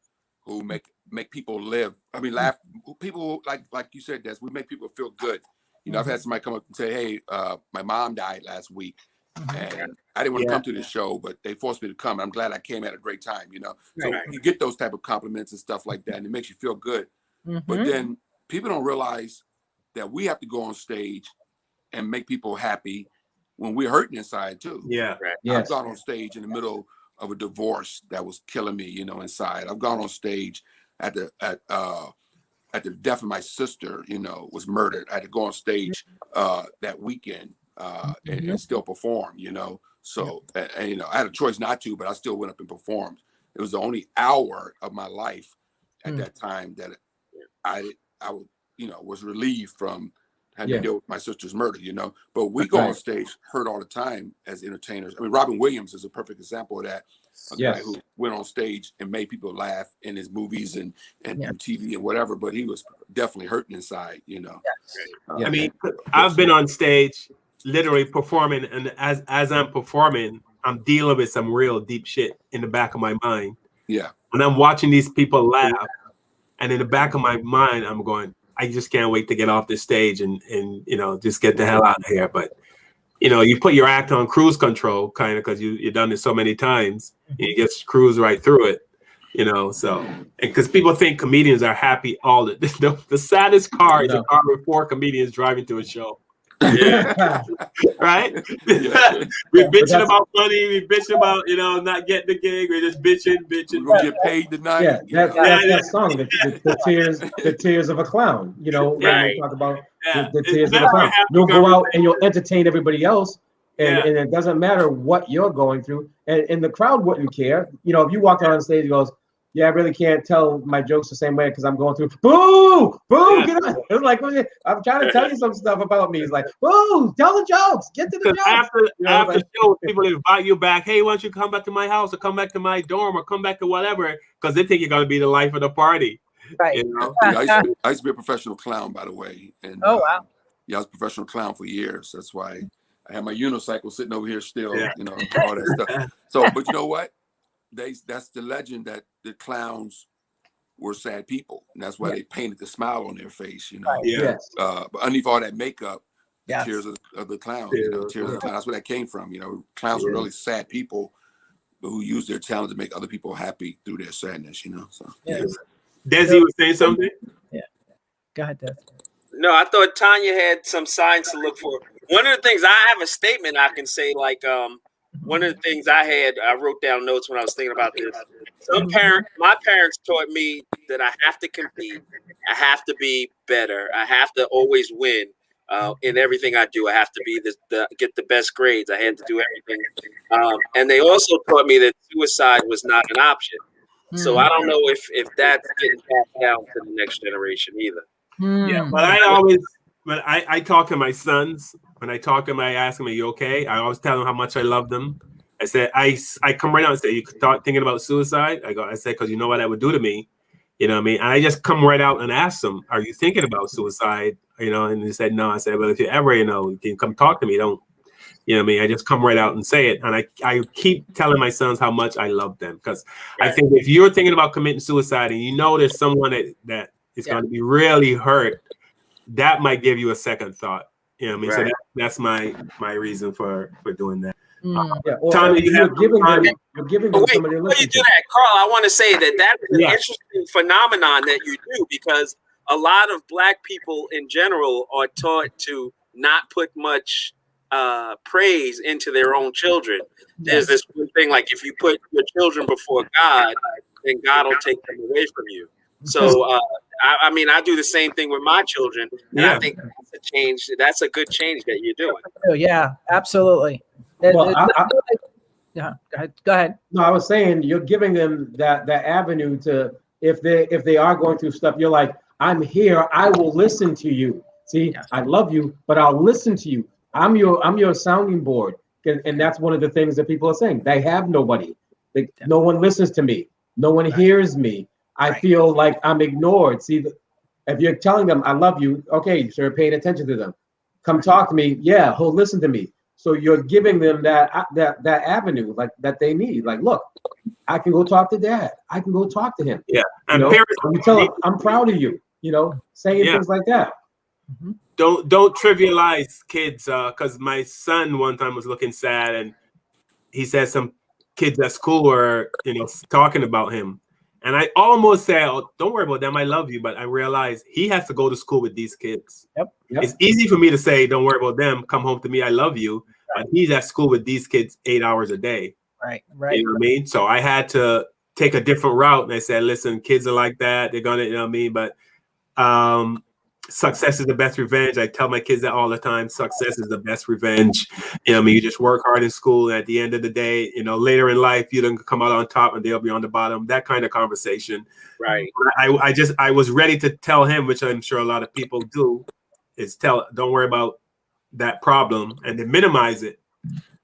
who make people live. I mean, laugh. People like you said, Des, we make people feel good. I've had somebody come up and say, hey, my mom died last week. And I didn't want to come to this show, but they forced me to come. I'm glad I came at a great time, So you get those type of compliments and stuff like that, and it makes you feel good. But then people don't realize that we have to go on stage and make people happy when we're hurting inside too. Yeah. I've gone on stage in the middle of a divorce that was killing me, inside. I've gone on stage at the death of my sister, was murdered. I had to go on stage that weekend. And still perform, So, and, I had a choice not to, but I still went up and performed. It was the only hour of my life at that time that I was relieved from having to deal with my sister's murder, But we go on stage hurt all the time as entertainers. I mean, Robin Williams is a perfect example of that. A guy who went on stage and made people laugh in his movies and TV and whatever, but he was definitely hurting inside, I mean, I've been on stage literally performing, and as I'm performing, I'm dealing with some real deep shit in the back of my mind. Yeah. And I'm watching these people laugh, and in the back of my mind, I'm going, I just can't wait to get off this stage and just get the hell out of here. But you put your act on cruise control, kind of, because you've done it so many times, and you just cruise right through it. So, because people think comedians are happy all the saddest car is a car with 4 comedians driving to a show. Right? We're bitching about money. We're bitching about not getting the gig. We're just bitching. We're gonna get paid tonight. That's that song, the tears of a clown. When we talk about the tears of a clown, you'll go out and you'll entertain everybody else, and it doesn't matter what you're going through, and the crowd wouldn't care. If you walk out on stage and goes, yeah, I really can't tell my jokes the same way because I'm going through boo, get on. It's like, I'm trying to tell you some stuff about me. It's like, boo, tell the jokes, get to the jokes. After show, people invite you back. Hey, why don't you come back to my house or come back to my dorm or come back to whatever? Because they think you're going to be the life of the party. Right. I used to be a professional clown, by the way. And I was a professional clown for years. That's why I have my unicycle sitting over here still, all that stuff. So, but you know what? That's the legend that the clowns were sad people, and that's why they painted the smile on their face, But underneath all that makeup, the tears of the clown, tears of the clown. That's where that came from. Clowns were really sad people, but who used their talent to make other people happy through their sadness. So Desi was saying something. Yeah, go ahead, Des. No, I thought Tanya had some signs to look for. One of the things, I have a statement I can say, like one of the things I wrote down notes when I was thinking about this. My parents taught me that I have to compete. I have to be better. I have to always win. In everything I do, I have to be get the best grades. I had to do everything. And they also taught me that suicide was not an option. So I don't know if that's getting passed down to the next generation either. Yeah, but I talk to my sons. When I talk to them, I ask them, "Are you okay?" I always tell them how much I love them. I said, I come right out and say, "You start thinking about suicide?" I said, "Because you know what that would do to me." You know what I mean? And I just come right out and ask them, "Are you thinking about suicide?" You know, and they said, "No." I said, "Well, if you ever, you can come talk to me. Don't, you know what I mean?" I just come right out and say it. And I keep telling my sons how much I love them. Because I think if you're thinking about committing suicide and you know there's someone that is going to be really hurt, that might give you a second thought. You know what I mean? So that's my reason for doing that. Tommy, you're giving them wait, somebody to before listen you do to. that, Carl, I want to say that's an interesting phenomenon that you do, because a lot of Black people in general are taught to not put much praise into their own children. There's this one thing, like if you put your children before God, then God will take them away from you. So I mean, I do the same thing with my children, and I think that's a change. That's a good change that you're doing. Oh, yeah, absolutely. Well, go ahead. No, I was saying you're giving them that avenue to, if they are going through stuff, you're like, "I'm here. I will listen to you. See, I love you, but I'll listen to you. I'm your sounding board." And that's one of the things that people are saying. They have nobody. No one listens to me. No one hears me. I feel like I'm ignored. See, if you're telling them, "I love you," okay, so you're paying attention to them. Come talk to me. Yeah, he'll listen to me. So you're giving them that avenue, like that they need. Like, look, I can go talk to Dad. I can go talk to him. Yeah, and parents, you tell them, "I'm proud of you." You know, saying things like that. Don't trivialize kids. Because my son one time was looking sad, and he said some kids at school were talking about him. And I almost said, "Oh, don't worry about them. I love you." But I realized he has to go to school with these kids. Yep. It's easy for me to say, "Don't worry about them. Come home to me. I love you." But he's at school with these kids 8 hours a day. Right. You know what I mean? So I had to take a different route. And I said, "Listen, kids are like that. They're going to, you know what I mean? But success is the best revenge." I tell my kids that all the time. Success is the best revenge. You know what I mean? You just work hard in school, and at the end of the day, later in life, you don't come out on top and they'll be on the bottom. That kind of conversation. Right. I was ready to tell him, which I'm sure a lot of people do, is don't worry about that problem and then minimize it.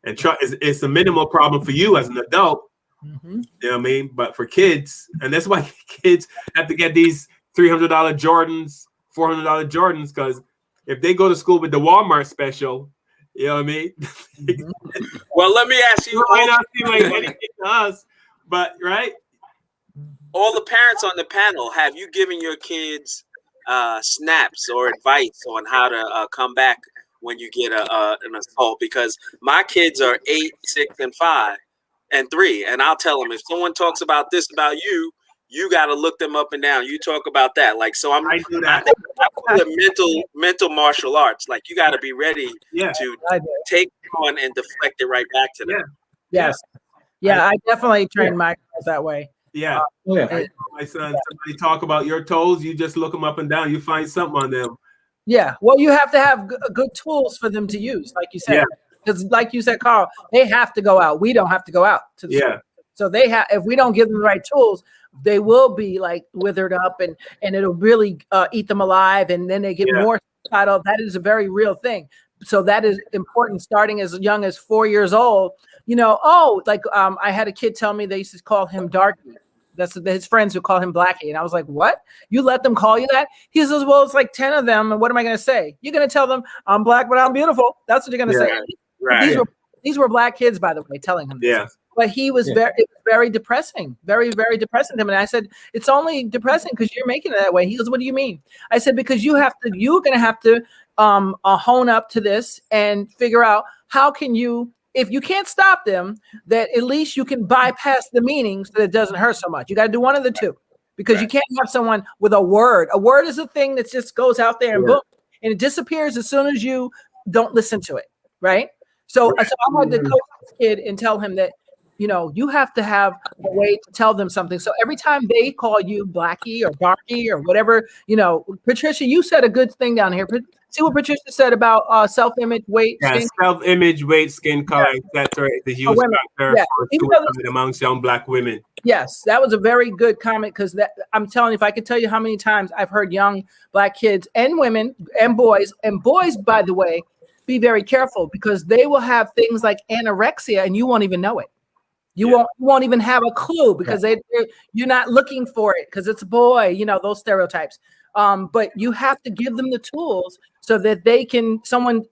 And it's a minimal problem for you as an adult. You know what I mean? But for kids, and that's why kids have to get these $300 Jordans, $400 Jordans, because if they go to school with the Walmart special, you know what I mean? Well, let me ask you. It might not seem like anything to us, but right? All the parents on the panel, have you given your kids snaps or advice on how to come back when you get an assault? Because my kids are 8, 6, and 5, and 3, and I'll tell them, if someone talks about this about you, you got to look them up and down. You talk about that. Like, so I do that. I call it mental martial arts. Like, you got to be ready to take on and deflect it right back to them. Yes. Yeah, I definitely train my girls that way. Yeah. I told my son, somebody talk about your toes, you just look them up and down. You find something on them. Yeah. Well, you have to have good tools for them to use, like you said. Because like you said, Carl, they have to go out. We don't have to go out to the school. So they have, if we don't give them the right tools, they will be like withered up and it'll really eat them alive. And then they get more suicidal. That is a very real thing. So that is important, starting as young as 4 years old. I had a kid tell me they used to call him Darky. That's his friends who call him Blackie. And I was like, "What? You let them call you that?" He says, "Well, it's like 10 of them. And what am I going to say? You're going to tell them I'm black, but I'm beautiful." That's what you're going to say. Right. These were black kids, by the way, telling him this. Yeah. But he was it was very depressing, very, very depressing to him. And I said, "It's only depressing because you're making it that way." He goes, "What do you mean?" I said, "Because you're going to have to hone up to this and figure out how can you, if you can't stop them, that at least you can bypass the meaning so that it doesn't hurt so much. You got to do one of the two, because you can't have someone with a word. A word is a thing that just goes out there and boom, and it disappears as soon as you don't listen to it, right? So I had to coach this kid and tell him that, you have to have a way to tell them something. So every time they call you Blackie or Darky or whatever, Patricia, you said a good thing down here. see what Patricia said about self-image, weight, Yeah, skin. self-image, weight, skin color, etc. is a huge women. factor Yeah. for Even though suicide amongst young Black women. Yes, that was a very good comment because that I'm telling you, if I could tell you how many times I've heard young Black kids and women and boys, by the way, be very careful because they will have things like anorexia and you won't even know it. You won't even have a clue because you're not looking for it because it's a boy, you know, those stereotypes. But you have to give them the tools so that they can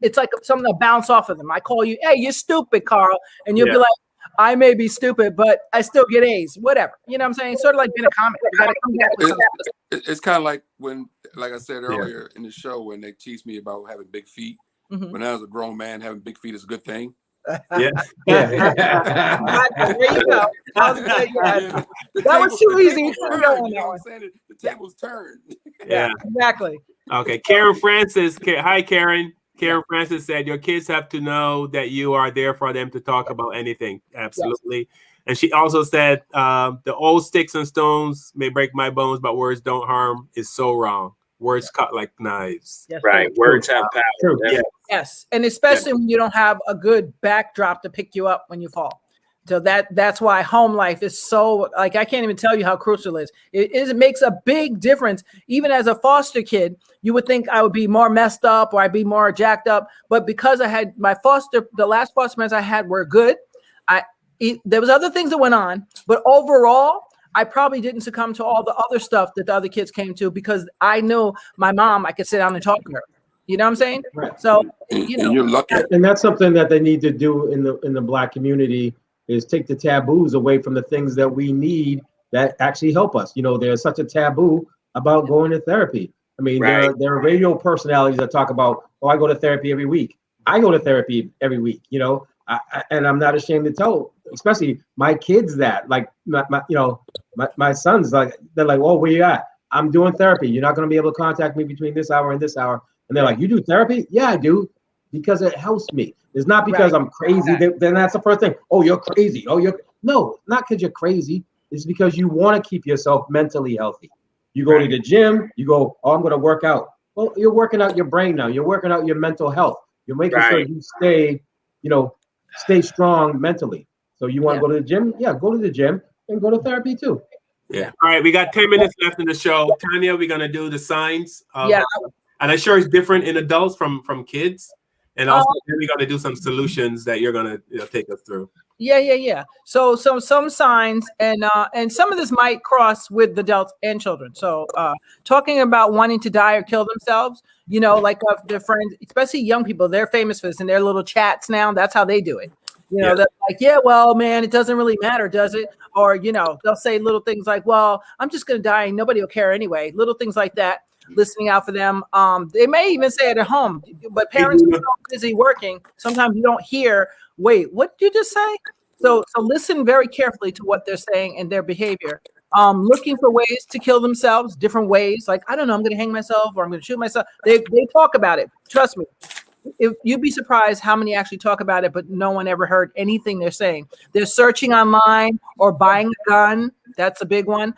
it's like something to bounce off of them. I call you, hey, you're stupid, Carl, and you'll be like, I may be stupid, but I still get A's, whatever. You know what I'm saying? Sort of like being a comic. You gotta come back with it's kind of like when, like I said earlier in the show, when they teach me about having big feet. Mm-hmm. When I was a grown man, having big feet is a good thing. There you go. That was too easy. You know what I'm saying? The tables turned. Yeah, exactly. Okay, Karen Francis. Hi, Karen. Karen Francis said, your kids have to know that you are there for them to talk about anything. Absolutely. Yes. And she also said, the old sticks and stones may break my bones, but words don't harm is so wrong. Words cut like knives. Yes, right. Words have power. Yeah. Yes. And especially when you don't have a good backdrop to pick you up when you fall. So that's why home life is so, like, I can't even tell you how crucial it is. It makes a big difference. Even as a foster kid, you would think I would be more messed up or I'd be more jacked up. But because I had the last foster parents I had were good. There was other things that went on, but overall, I probably didn't succumb to all the other stuff that the other kids came to because I knew my mom, I could sit down and talk to her. You know what I'm saying? Right. So, you know. And you're lucky. And that's something that they need to do in the Black community is take the taboos away from the things that we need that actually help us. You know, there's such a taboo about going to therapy. I mean, there are radio personalities that talk about, I go to therapy every week. I go to therapy every week, you know, and I'm not ashamed to tell, especially my kids that, like, my sons, like, they're like, oh, where you at? I'm doing therapy. You're not going to be able to contact me between this hour and this hour. And they're like, you do therapy? Yeah, I do. Because it helps me. It's not because I'm crazy. Then that's the first thing. Oh, you're crazy. No, not because you're crazy. It's because you want to keep yourself mentally healthy. You go to the gym, you go, oh, I'm going to work out. Well, you're working out your brain now. You're working out your mental health. You're making sure you stay strong mentally. So you want to go to the gym? Yeah, go to the gym and go to therapy too. Yeah. All right, we got 10 minutes left in the show. Tanya, we're going to do the signs. And I'm sure it's different in adults from kids. And also, we're going to do some solutions that you're going to take us through. Yeah. So some signs, and some of this might cross with the adults and children. So talking about wanting to die or kill themselves, you know, like their friends, especially young people, they're famous for this in their little chats now. That's how they do it. You know, they're like, yeah, well, man, it doesn't really matter, does it? Or, you know, they'll say little things like, well, I'm just going to die and nobody will care anyway. Little things like that. Listening out for them. They may even say it at home, but parents are so busy working. Sometimes you don't hear, wait, what did you just say? So listen very carefully to what they're saying and their behavior. Looking for ways to kill themselves, different ways. Like, I don't know, I'm going to hang myself or I'm going to shoot myself. They talk about it. Trust me. You'd be surprised how many actually talk about it, but no one ever heard anything they're saying. They're searching online or buying a gun. That's a big one.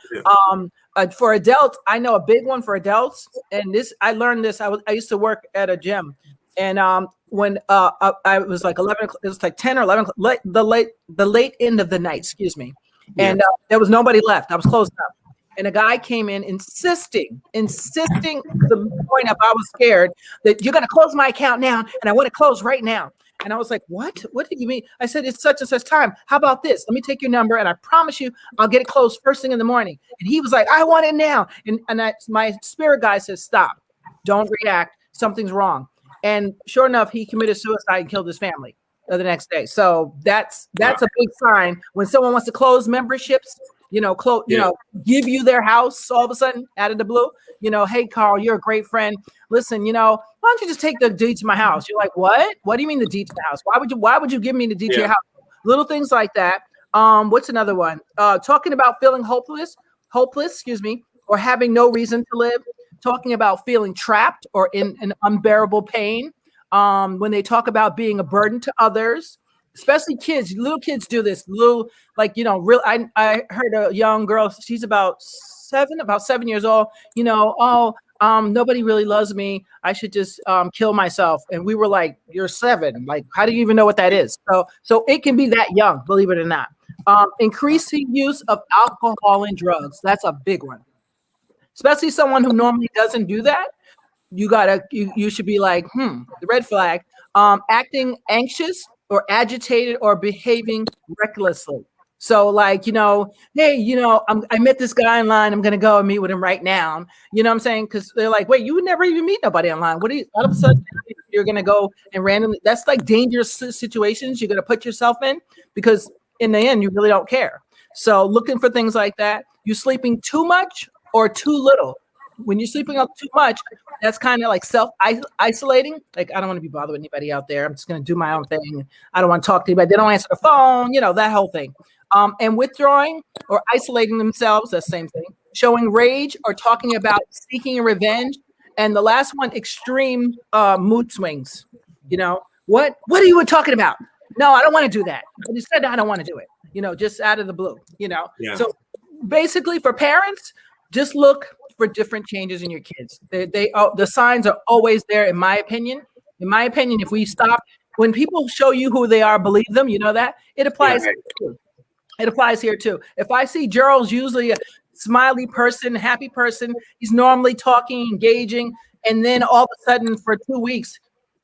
For adults, I know a big one for adults, and I learned this. I used to work at a gym, and when I was like 11, it was like 10 or 11, the late end of the night, excuse me, and there was nobody left. I was closing up, and a guy came in insisting to the point of I was scared that you're going to close my account now, and I want it closed right now. And I was like, what? What do you mean? I said, it's such and such time. How about this? Let me take your number, and I promise you I'll get it closed first thing in the morning. And he was like, I want it now. And my spirit guy says, stop. Don't react. Something's wrong. And sure enough, he committed suicide and killed his family the next day. So that's a big sign when someone wants to close memberships, give you their house all of a sudden out of the blue. You know, hey, Carl, you're a great friend. Listen, why don't you just take the deed to my house? You're like, what? What do you mean the deed to the house? Why would you give me the deed to your house? Little things like that. What's another one? Talking about feeling hopeless, or having no reason to live. Talking about feeling trapped or in an unbearable pain. When they talk about being a burden to others, especially kids, little kids do this. I heard a young girl, she's about 7 years old, nobody really loves me. I should just kill myself. And we were like, you're 7. Like, how do you even know what that is? So it can be that young, believe it or not. Increasing use of alcohol and drugs. That's a big one. Especially someone who normally doesn't do that. You should be like, the red flag. Acting anxious or agitated or behaving recklessly. So like, hey, I met this guy online. I'm going to go and meet with him right now. You know what I'm saying? Because they're like, wait, you would never even meet nobody online. What are you, all of a sudden you're going to go and randomly, that's like dangerous situations you're going to put yourself in, because in the end, you really don't care. So looking for things like that. You sleeping too much or too little. When you're sleeping up too much, that's kind of like self-isolating. Like, I don't want to be bothered with anybody out there. I'm just going to do my own thing. I don't want to talk to anybody. They don't answer the phone, that whole thing. And withdrawing or isolating themselves, that's the same thing. Showing rage or talking about seeking revenge. And the last one, extreme mood swings. What are you talking about? No, I don't want to do that. I just said I don't want to do it, just out of the blue, Yeah. So basically for parents, just look for different changes in your kids. The signs are always there, in my opinion. In my opinion, if we stop, when people show you who they are, believe them, that? It applies here too. It applies here too. If I see Gerald's usually a smiley person, happy person, he's normally talking, engaging, and then all of a sudden for 2 weeks,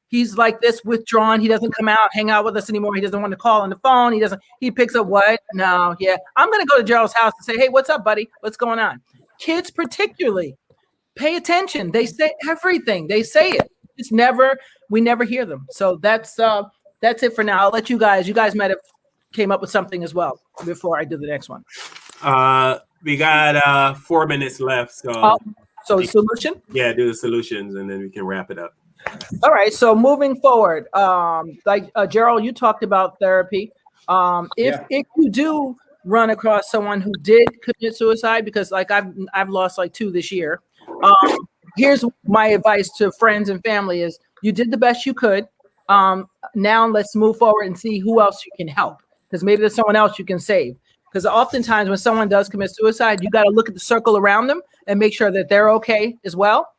he's like this, withdrawn. He doesn't come out, hang out with us anymore. He doesn't want to call on the phone. He picks up what? No, yeah. I'm going to go to Gerald's house and say, hey, what's up, buddy? What's going on? Kids particularly, pay attention. They say everything. They say it. We never hear them. So that's it for now. I'll let you guys might have came up with something as well before I do the next one. We got 4 minutes left. So solution? Yeah, do the solutions and then we can wrap it up. All right. So moving forward, Gerald, you talked about therapy. If you do run across someone who did commit suicide, because like I've lost like 2 this year. Here's my advice to friends and family is you did the best you could. Now let's move forward and see who else you can help, because maybe there's someone else you can save. Because oftentimes when someone does commit suicide, you got to look at the circle around them and make sure that they're okay as well.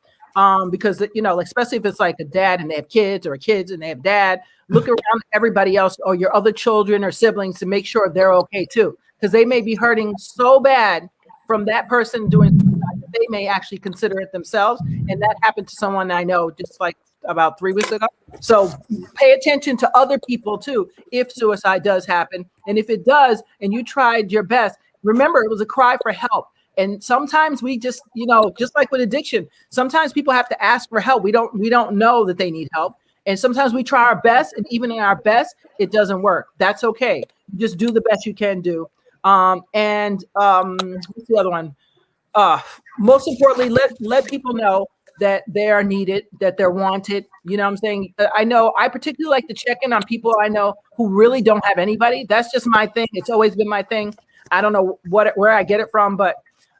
Because, especially if it's like a dad and they have kids, or kids and they have dad, look around everybody else or your other children or siblings to make sure they're okay too. Because they may be hurting so bad from that person doing suicide that they may actually consider it themselves. And that happened to someone I know just like about 3 weeks ago. So pay attention to other people too, if suicide does happen. And if it does, and you tried your best, remember it was a cry for help. And sometimes we just, just like with addiction, sometimes people have to ask for help. We don't know that they need help. And sometimes we try our best, and even in our best, it doesn't work. That's okay. Just do the best you can do. What's the other one? Most importantly, let people know that they are needed, that they're wanted. You know what I'm saying? I particularly like to check in on people I know who really don't have anybody. That's just my thing. It's always been my thing. I don't know where I get it from, but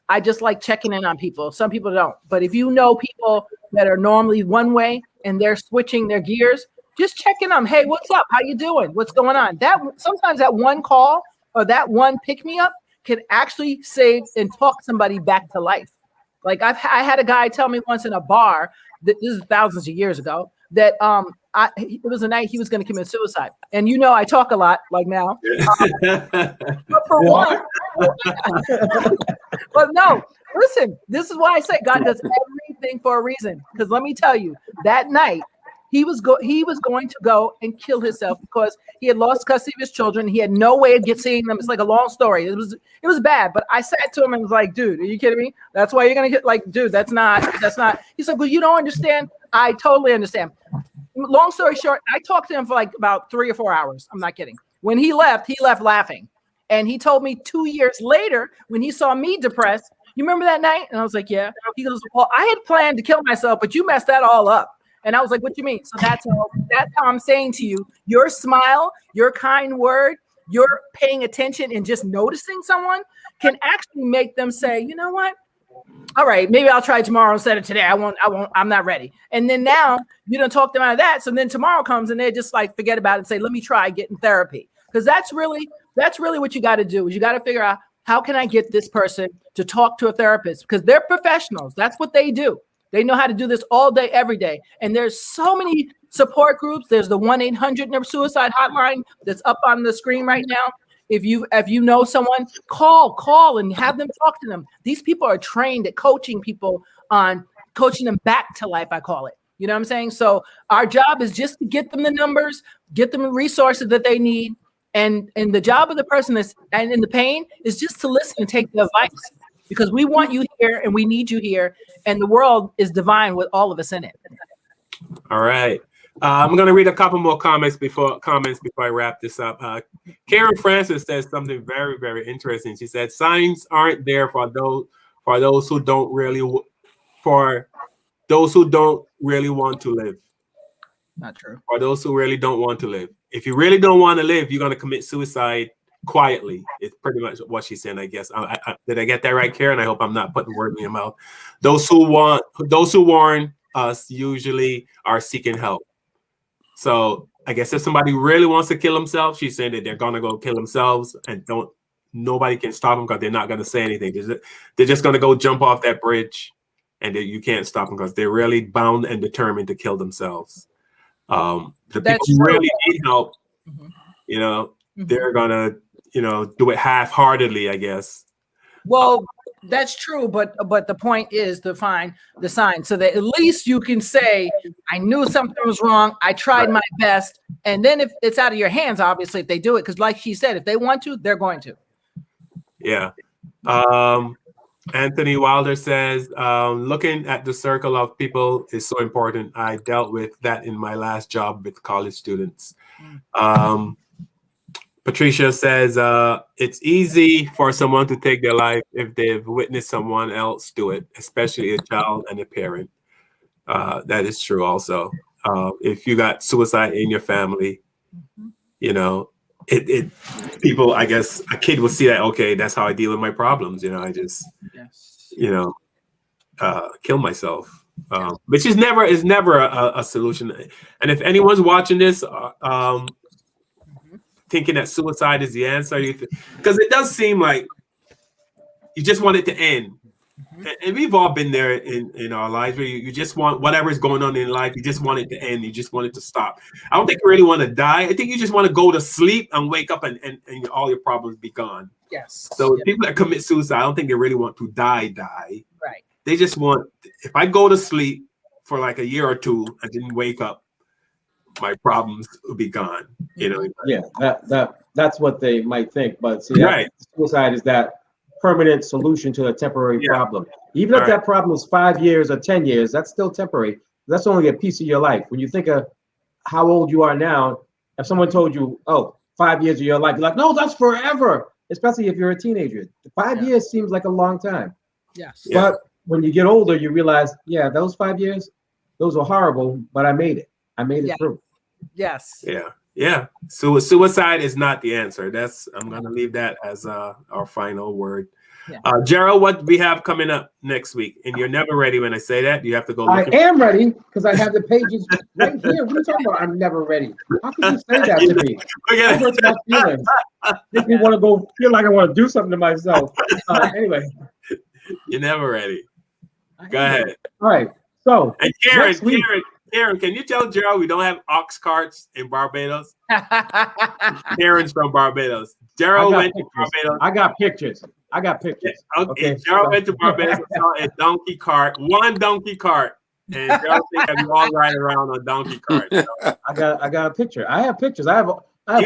I just like checking in on people. Some people don't. But if you know people that are normally one way and they're switching their gears, just check in on them. Hey, what's up? How you doing? What's going on? Sometimes that one call or that one pick me up can actually save and talk somebody back to life. Like I had a guy tell me once in a bar, that this is thousands of years ago, that it was a night he was going to commit suicide. And I talk a lot like now. But for one, but no, listen, this is why I say God does everything for a reason. Because let me tell you, that night he was going to go and kill himself because he had lost custody of his children. He had no way of seeing them. It's like a long story. It was bad. But I sat to him and was like, dude, are you kidding me? That's why you're gonna get dude, that's not. He said, well, you don't understand. I totally understand. Long story short, I talked to him for like about 3 or 4 hours. I'm not kidding. When he left laughing. And he told me 2 years later, when he saw me depressed, you remember that night? And I was like, yeah. He goes, well, I had planned to kill myself, but you messed that all up. And I was like, what do you mean? So that's how I'm saying to you, your smile, your kind word, your paying attention and just noticing someone can actually make them say, you know what? All right, maybe I'll try tomorrow instead of today. I'm not ready. And then now you don't talk them out of that. So then tomorrow comes and they just like forget about it and say, let me try getting therapy. Because that's really what you got to do is you got to figure out, how can I get this person to talk to a therapist? Because they're professionals. That's what they do. They know how to do this all day, every day. And there's so many support groups. There's the 1-800-SUICIDE hotline that's up on the screen right now. If you know someone, call and have them talk to them. These people are trained at coaching people on coaching them back to life, I call it. You know what I'm saying? So our job is just to get them the numbers, get them the resources that they need. And the job of the person that's and in the pain is just to listen and take the advice, because we want you here and we need you here. And the world is divine with all of us in it. All right. I'm going to read a couple more comments before I wrap this up. Karen Francis says something very, very interesting. She said, signs aren't there for those who don't really want to live. Not true. For those who really don't want to live. If you really don't want to live, you're going to commit suicide quietly. It's pretty much what she's saying, I guess. Did I get that right, Karen? I hope I'm not putting words in your mouth. Those who warn us usually are seeking help. So I guess if somebody really wants to kill themselves, she's saying that they're going to go kill themselves, and nobody can stop them because they're not going to say anything. They're just going to go jump off that bridge, and you can't stop them because they're really bound and determined to kill themselves. The people who really need help, they're going to, do it half-heartedly, I guess. Well, that's true, but the point is to find the sign so that at least you can say, I knew something was wrong, I tried my best, and then if it's out of your hands, obviously, if they do it, because like she said, if they want to, they're going to. Yeah. Anthony Wilder says, looking at the circle of people is so important. I dealt with that in my last job with college students. Patricia says, it's easy for someone to take their life if they've witnessed someone else do it, especially a child and a parent. That is true also. If you got suicide in your family, people, I guess a kid will see that, okay, that's how I deal with my problems. I just, kill myself, which is never a solution. And if anyone's watching this, thinking that suicide is the answer, because it does seem like you just want it to end. And we've all been there in our lives where you just want whatever's going on in life, you just want it to end. You just want it to stop. I don't think you really want to die. I think you just want to go to sleep and wake up and all your problems be gone. Yes. So people that commit suicide, I don't think they really want to die. Right. They just want, if I go to sleep for like a year or two and didn't wake up, my problems will be gone. Yeah, that's what they might think. But see, right. Suicide is that permanent solution to a temporary problem. Even if that problem is 5 years or 10 years, that's still temporary. That's only a piece of your life. When you think of how old you are now, if someone told you, 5 years of your life, you're like, no, that's forever. Especially if you're a teenager. 5 years seems like a long time. Yes. But when you get older, you realize, those 5 years, those were horrible, but I made it. I made it through. Yes. Yeah. So suicide is not the answer. I'm going to leave that as our final word. Gerald, what we have coming up next week? And you're never ready when I say that. You have to go look. I am ready because I have the pages right here. What are you talking about? I'm never ready. How can you say that to me? That hurts my feelings. Makes me want to feel like I want to do something to myself. Anyway. You're never ready. Go ahead. All right. So, and Karen, can you tell Gerald we don't have ox carts in Barbados? Karen's from Barbados. Gerald went to Barbados. I got pictures. Okay. Gerald went to Barbados and saw a donkey cart, one donkey cart. And Gerald think that we all ride around on donkey carts. So. I got a picture. I have pictures. I have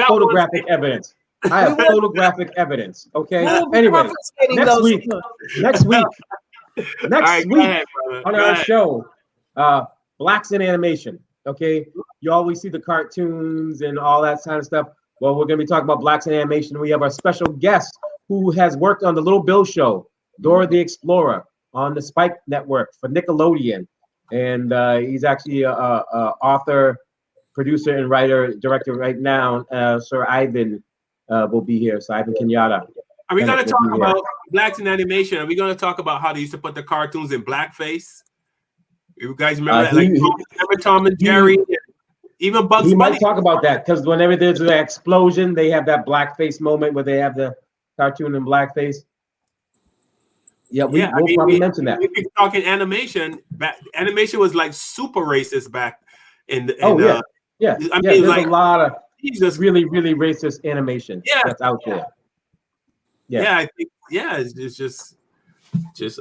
photographic evidence. I have photographic evidence. Okay. Anyway, next week ahead, on our show, Blacks in Animation. Okay, you always see the cartoons and all that kind of stuff. Well, we're going to be talking about Blacks in Animation. We have our special guest who has worked on the Little Bill Show, Dora the Explorer, on the Spike Network for Nickelodeon, and he's actually a author, producer, and director right now. Sir Ivan will be here. So Ivan Kenyatta. Are we going to talk about Blacks in Animation? Are we going to talk about how they used to put the cartoons in blackface? You guys remember that? Remember Tom and Jerry? Even Bugs Bunny. He might talk about that because whenever there's an explosion, they have that blackface moment where they have the cartoon in blackface. Yeah, we'll probably mention that. If you're talking animation, animation was like super racist back in the. Yeah. I mean, there's like a lot of Jesus, really, really racist animation that's out there. Yeah, I think it's just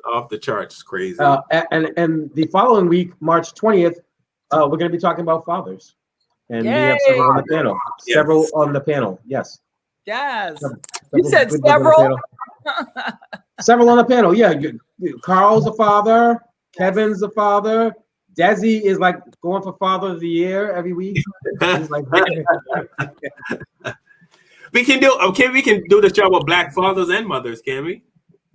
off the charts, crazy. And the following week, March 20th, we're going to be talking about fathers, and we have several on the panel. Yes. Several on the panel. Yes. Yes. Several You said good ones on the several. panel. Several on the panel. Yeah. Carl's a father. Kevin's a father. Desi is like going for Father of the Year every week. He's like, we can do the show with black fathers and mothers, can we?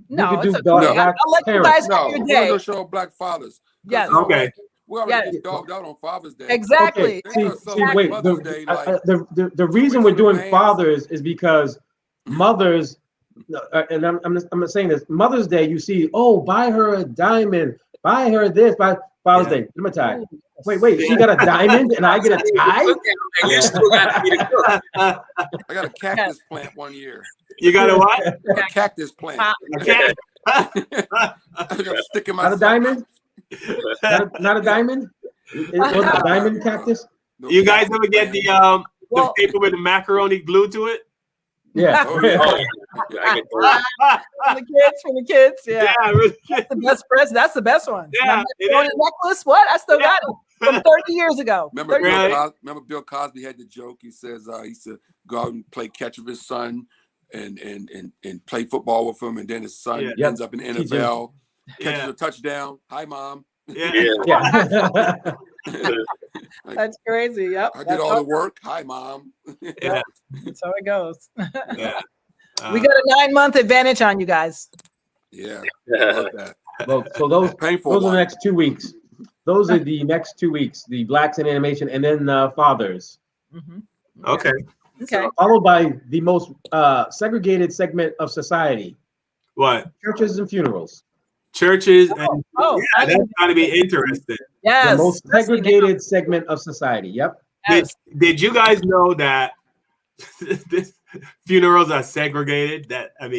No, we could it's do okay. black I'll let you parents. guys have No, your we're day. gonna show black fathers. Yes. Okay. We already get dogged out on Father's Day. Exactly. Okay. See, Like wait. Mother's Day, like, The reason we're doing fathers is because mothers, and I'm not saying this. Mother's Day, you see, oh, buy her a diamond, buy her this, buy Father's Day. Give me a tie. Wait, she got a diamond and I get a tie? And you still got to be the cook. I got a cactus plant one year. You got a what? A cactus plant. Okay. I got a stick in my Not a diamond? Not a diamond? It was a diamond cactus? No You guys cactus ever get plant. the paper with the macaroni glued to it? Yeah. Oh, yeah. I get that. For the kids, yeah. Really. That's the best present. That's the best one. Yeah, it Remember is. the necklace? What? I still got it from 30 years ago. Remember, 30 Really? Remember Bill Cosby had the joke. He says he used to go out and play catch with his son and play football with him, and then his son ends up in the NFL, catches a touchdown. Hi, Mom. Yeah. Like, That's crazy. Yep. I did all the work. Hi, Mom. Yeah. That's how it goes. Yeah. We got a 9-month advantage on you guys. Yeah. I love that. Well, so those Painful are the one. next 2 weeks. Those are the next 2 weeks, the blacks in animation, and then fathers. Okay. Okay. Followed by the most segregated segment of society, What? churches and funerals. Churches and that's gotta be interesting. Yes. The most segregated segment of society. Yep. Did you guys know that this funerals are segregated? That I'm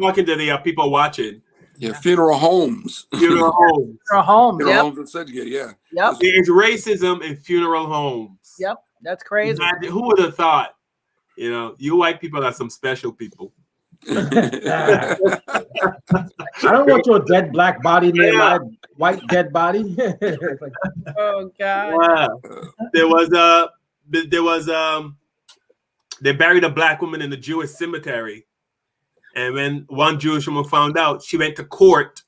talking to the people watching. Yeah, funeral homes. Funeral homes. Funeral homes. Funeral Yep. homes are segregated, yeah. Yep. There's racism in funeral homes. Yep. That's crazy. Imagine, who would have thought? You white people are some special people. I don't want your dead black body near my white dead body. Oh God. Wow. They buried a black woman in the Jewish cemetery. And when one Jewish woman found out, she went to court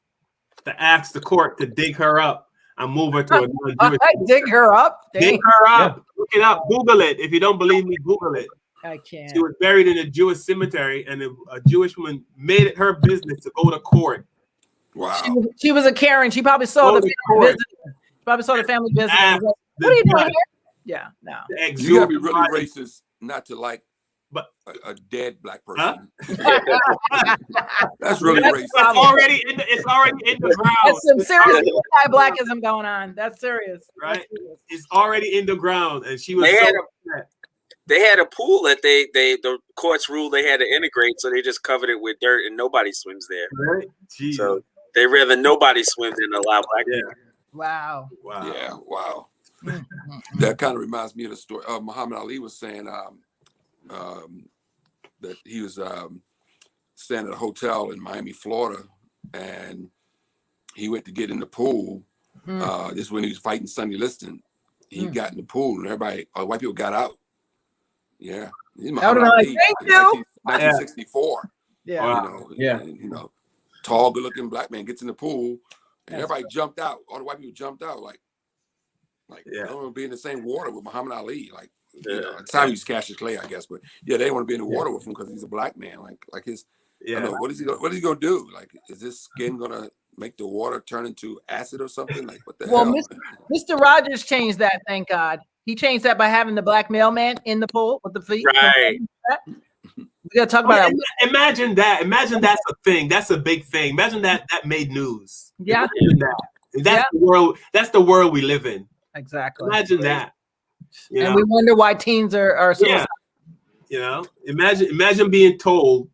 to ask the court to dig her up and move her to a non-Jewish. Dig her up. Dig her up. Yeah. Look it up. Google it. If you don't believe me, Google it. I can't. She was buried in a Jewish cemetery, and a Jewish woman made it her business to go to court. Wow. She was a Karen. She probably saw the family business. She probably saw the family business. What are you doing here? Yeah, no. You gotta be really racist not to like a dead black person. Huh? That's really racist. It's already in the ground. That's some serious anti-blackism going on. That's serious. Right? That's serious. It's already in the ground, and she was. They had a pool that the courts ruled they had to integrate, so they just covered it with dirt, and nobody swims there. Right? Jeez. So they rather nobody swims than allow black people. Wow. Yeah, wow. That kind of reminds me of the story. Muhammad Ali was saying that he was staying at a hotel in Miami, Florida, and he went to get in the pool. This is when he was fighting Sonny Liston. He got in the pool, and everybody, white people got out. Yeah. Muhammad Ali, thank you. 1964. Yeah. Wow. And, tall, good-looking black man gets in the pool, and everybody jumped out. All the white people jumped out, like they don't want to be in the same water with Muhammad Ali. Like, at the time he was Cassius Clay, I guess, but they didn't want to be in the water with him because he's a black man. Like his, I don't know, what is he gonna do? Like, is this skin gonna make the water turn into acid or something? Like, what the hell? Mr. Rogers changed that. Thank God, he changed that by having the black mailman in the pool with the feet. Right. We gotta talk about that. Imagine that. Imagine that's a thing. That's a big thing. Imagine that made news. Yeah. That's the world. That's the world we live in. Exactly. Imagine that. And we wonder why teens are so. Imagine being told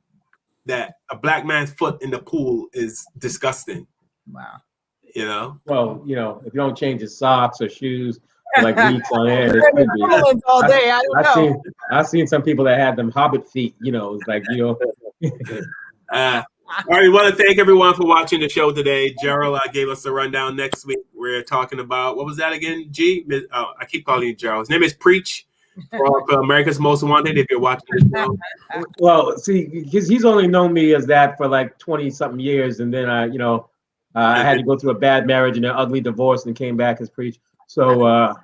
that a black man's foot in the pool is disgusting. Wow. You know? Well, you know, if you don't change his socks or shoes for like weeks on end, it could be. All day. I don't know. I've seen some people that had them hobbit feet, you know, it's like, you know. All right, we want to thank everyone for watching the show today. Gerald gave us a rundown. Next week, we're talking about, what was that again, G? I keep calling you Gerald. His name is Preach for America's Most Wanted, if you're watching this show. Well, see, because he's only known me as that for like 20-something years, and then I had to go through a bad marriage and an ugly divorce and came back as Preach. So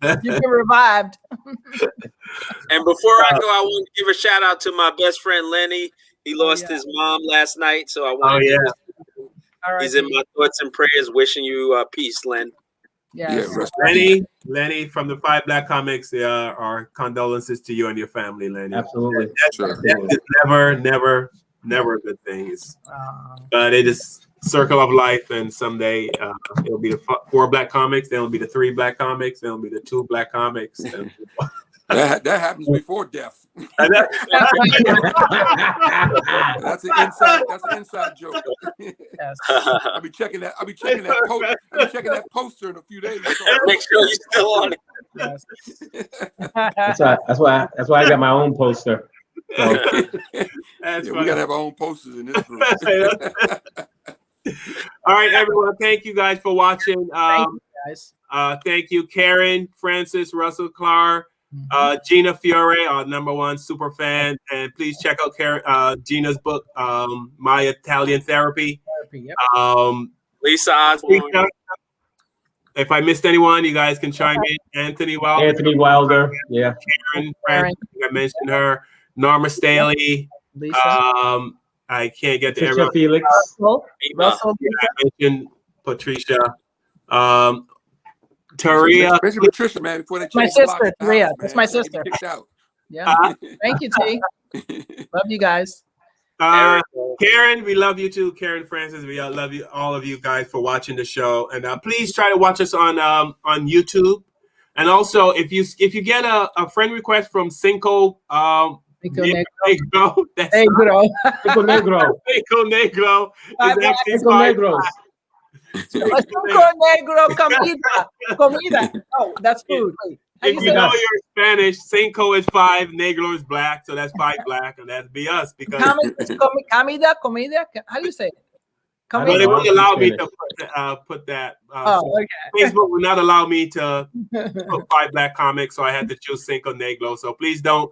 you've been revived. And before I go, I want to give a shout out to my best friend Lenny. He lost his mom last night, so I want to he's in my thoughts and prayers, wishing you peace, Len. Yes. Lenny from the 5 Black Comics, our condolences to you and your family, Lenny. Absolutely. That is never a good thing. But it is circle of life, and someday it'll be the 4 Black Comics, then it'll be the 3 Black Comics, then it'll be the 2 Black Comics. That happens before death. That's an inside joke. Yes. I'll be checking that poster in a few days. Make sure you're still on it. Yes. That's why I got my own poster. So. We gotta have our own posters in this group. All right, everyone. Thank you guys for watching. Thank you, guys. Thank you, Karen, Francis, Russell Clark, Gina Fiore, our #1 super fan, and please check out Gina's book, My Italian Therapy. Yep. Lisa Osborne. If I missed anyone, you guys can chime in. Anthony Wilder, yeah. Karen, Francis, I mentioned her. Norma Staley. Lisa. I can't get to Patricia everyone. Felix. Russell. I mentioned Patricia. Taria. Patricia, man, before they My sister, Taria. That's my sister. Out. Yeah. Thank you, T. Love you guys. Karen, we love you too. Karen Francis, we love you, all of you guys, for watching the show. And please try to watch us on YouTube. And also, if you get a friend request from Cinco Negro. That's Negro. Cinco Negro. Cinco Negro. Cinco Negros. Cinco Negro comida. Oh, that's food. Wait, if you know you're Spanish, Cinco is 5, Negro is black, so that's 5 black, and that'd be us. Because comida. How do you say it? But they wouldn't allow me to put that. Okay. Facebook would not allow me to put 5 Black Comics, so I had to choose Cinco Negro. So please don't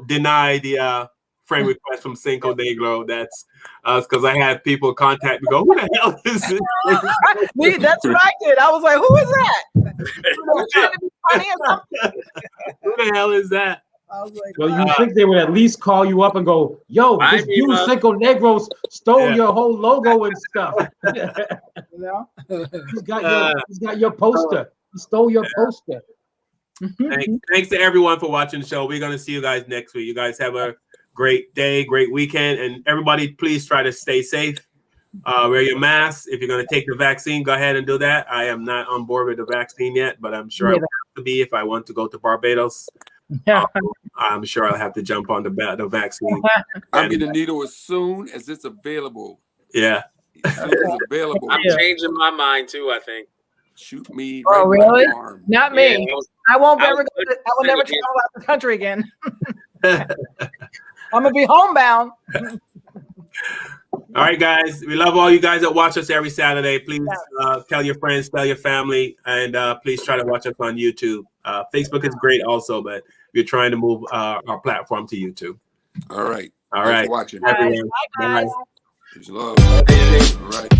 deny the friend request from Cinco Negro. That's because I had people contact me, go, who the hell is this? That's what I did. I was like, who is that? Trying to be funny or something? Who the hell is that? I was like, well, you think they would at least call you up and go, yo, this dude Cinco Negros stole your whole logo and stuff. He's got your poster. He stole your poster. Thanks to everyone for watching the show. We're going to see you guys next week. You guys have a great day, great weekend. And everybody, please try to stay safe. Wear your masks. If you're going to take the vaccine, go ahead and do that. I am not on board with the vaccine yet, but I'm sure I will have to be if I want to go to Barbados. I'm sure I'll have to jump on the vaccine. I'm getting a needle as soon as it's available. Yeah. As soon as it's available. I'm changing my mind too, I think. Shoot me. Oh, really? Not me. Yeah, I will never travel out the country again. I'm gonna be homebound. All right, guys. We love all you guys that watch us every Saturday. Please tell your friends, tell your family, and please try to watch us on YouTube. Facebook is great also, but we're trying to move our platform to YouTube. All right. All right. Thanks for watching. Everyone. Bye, guys. Peace and love. All right.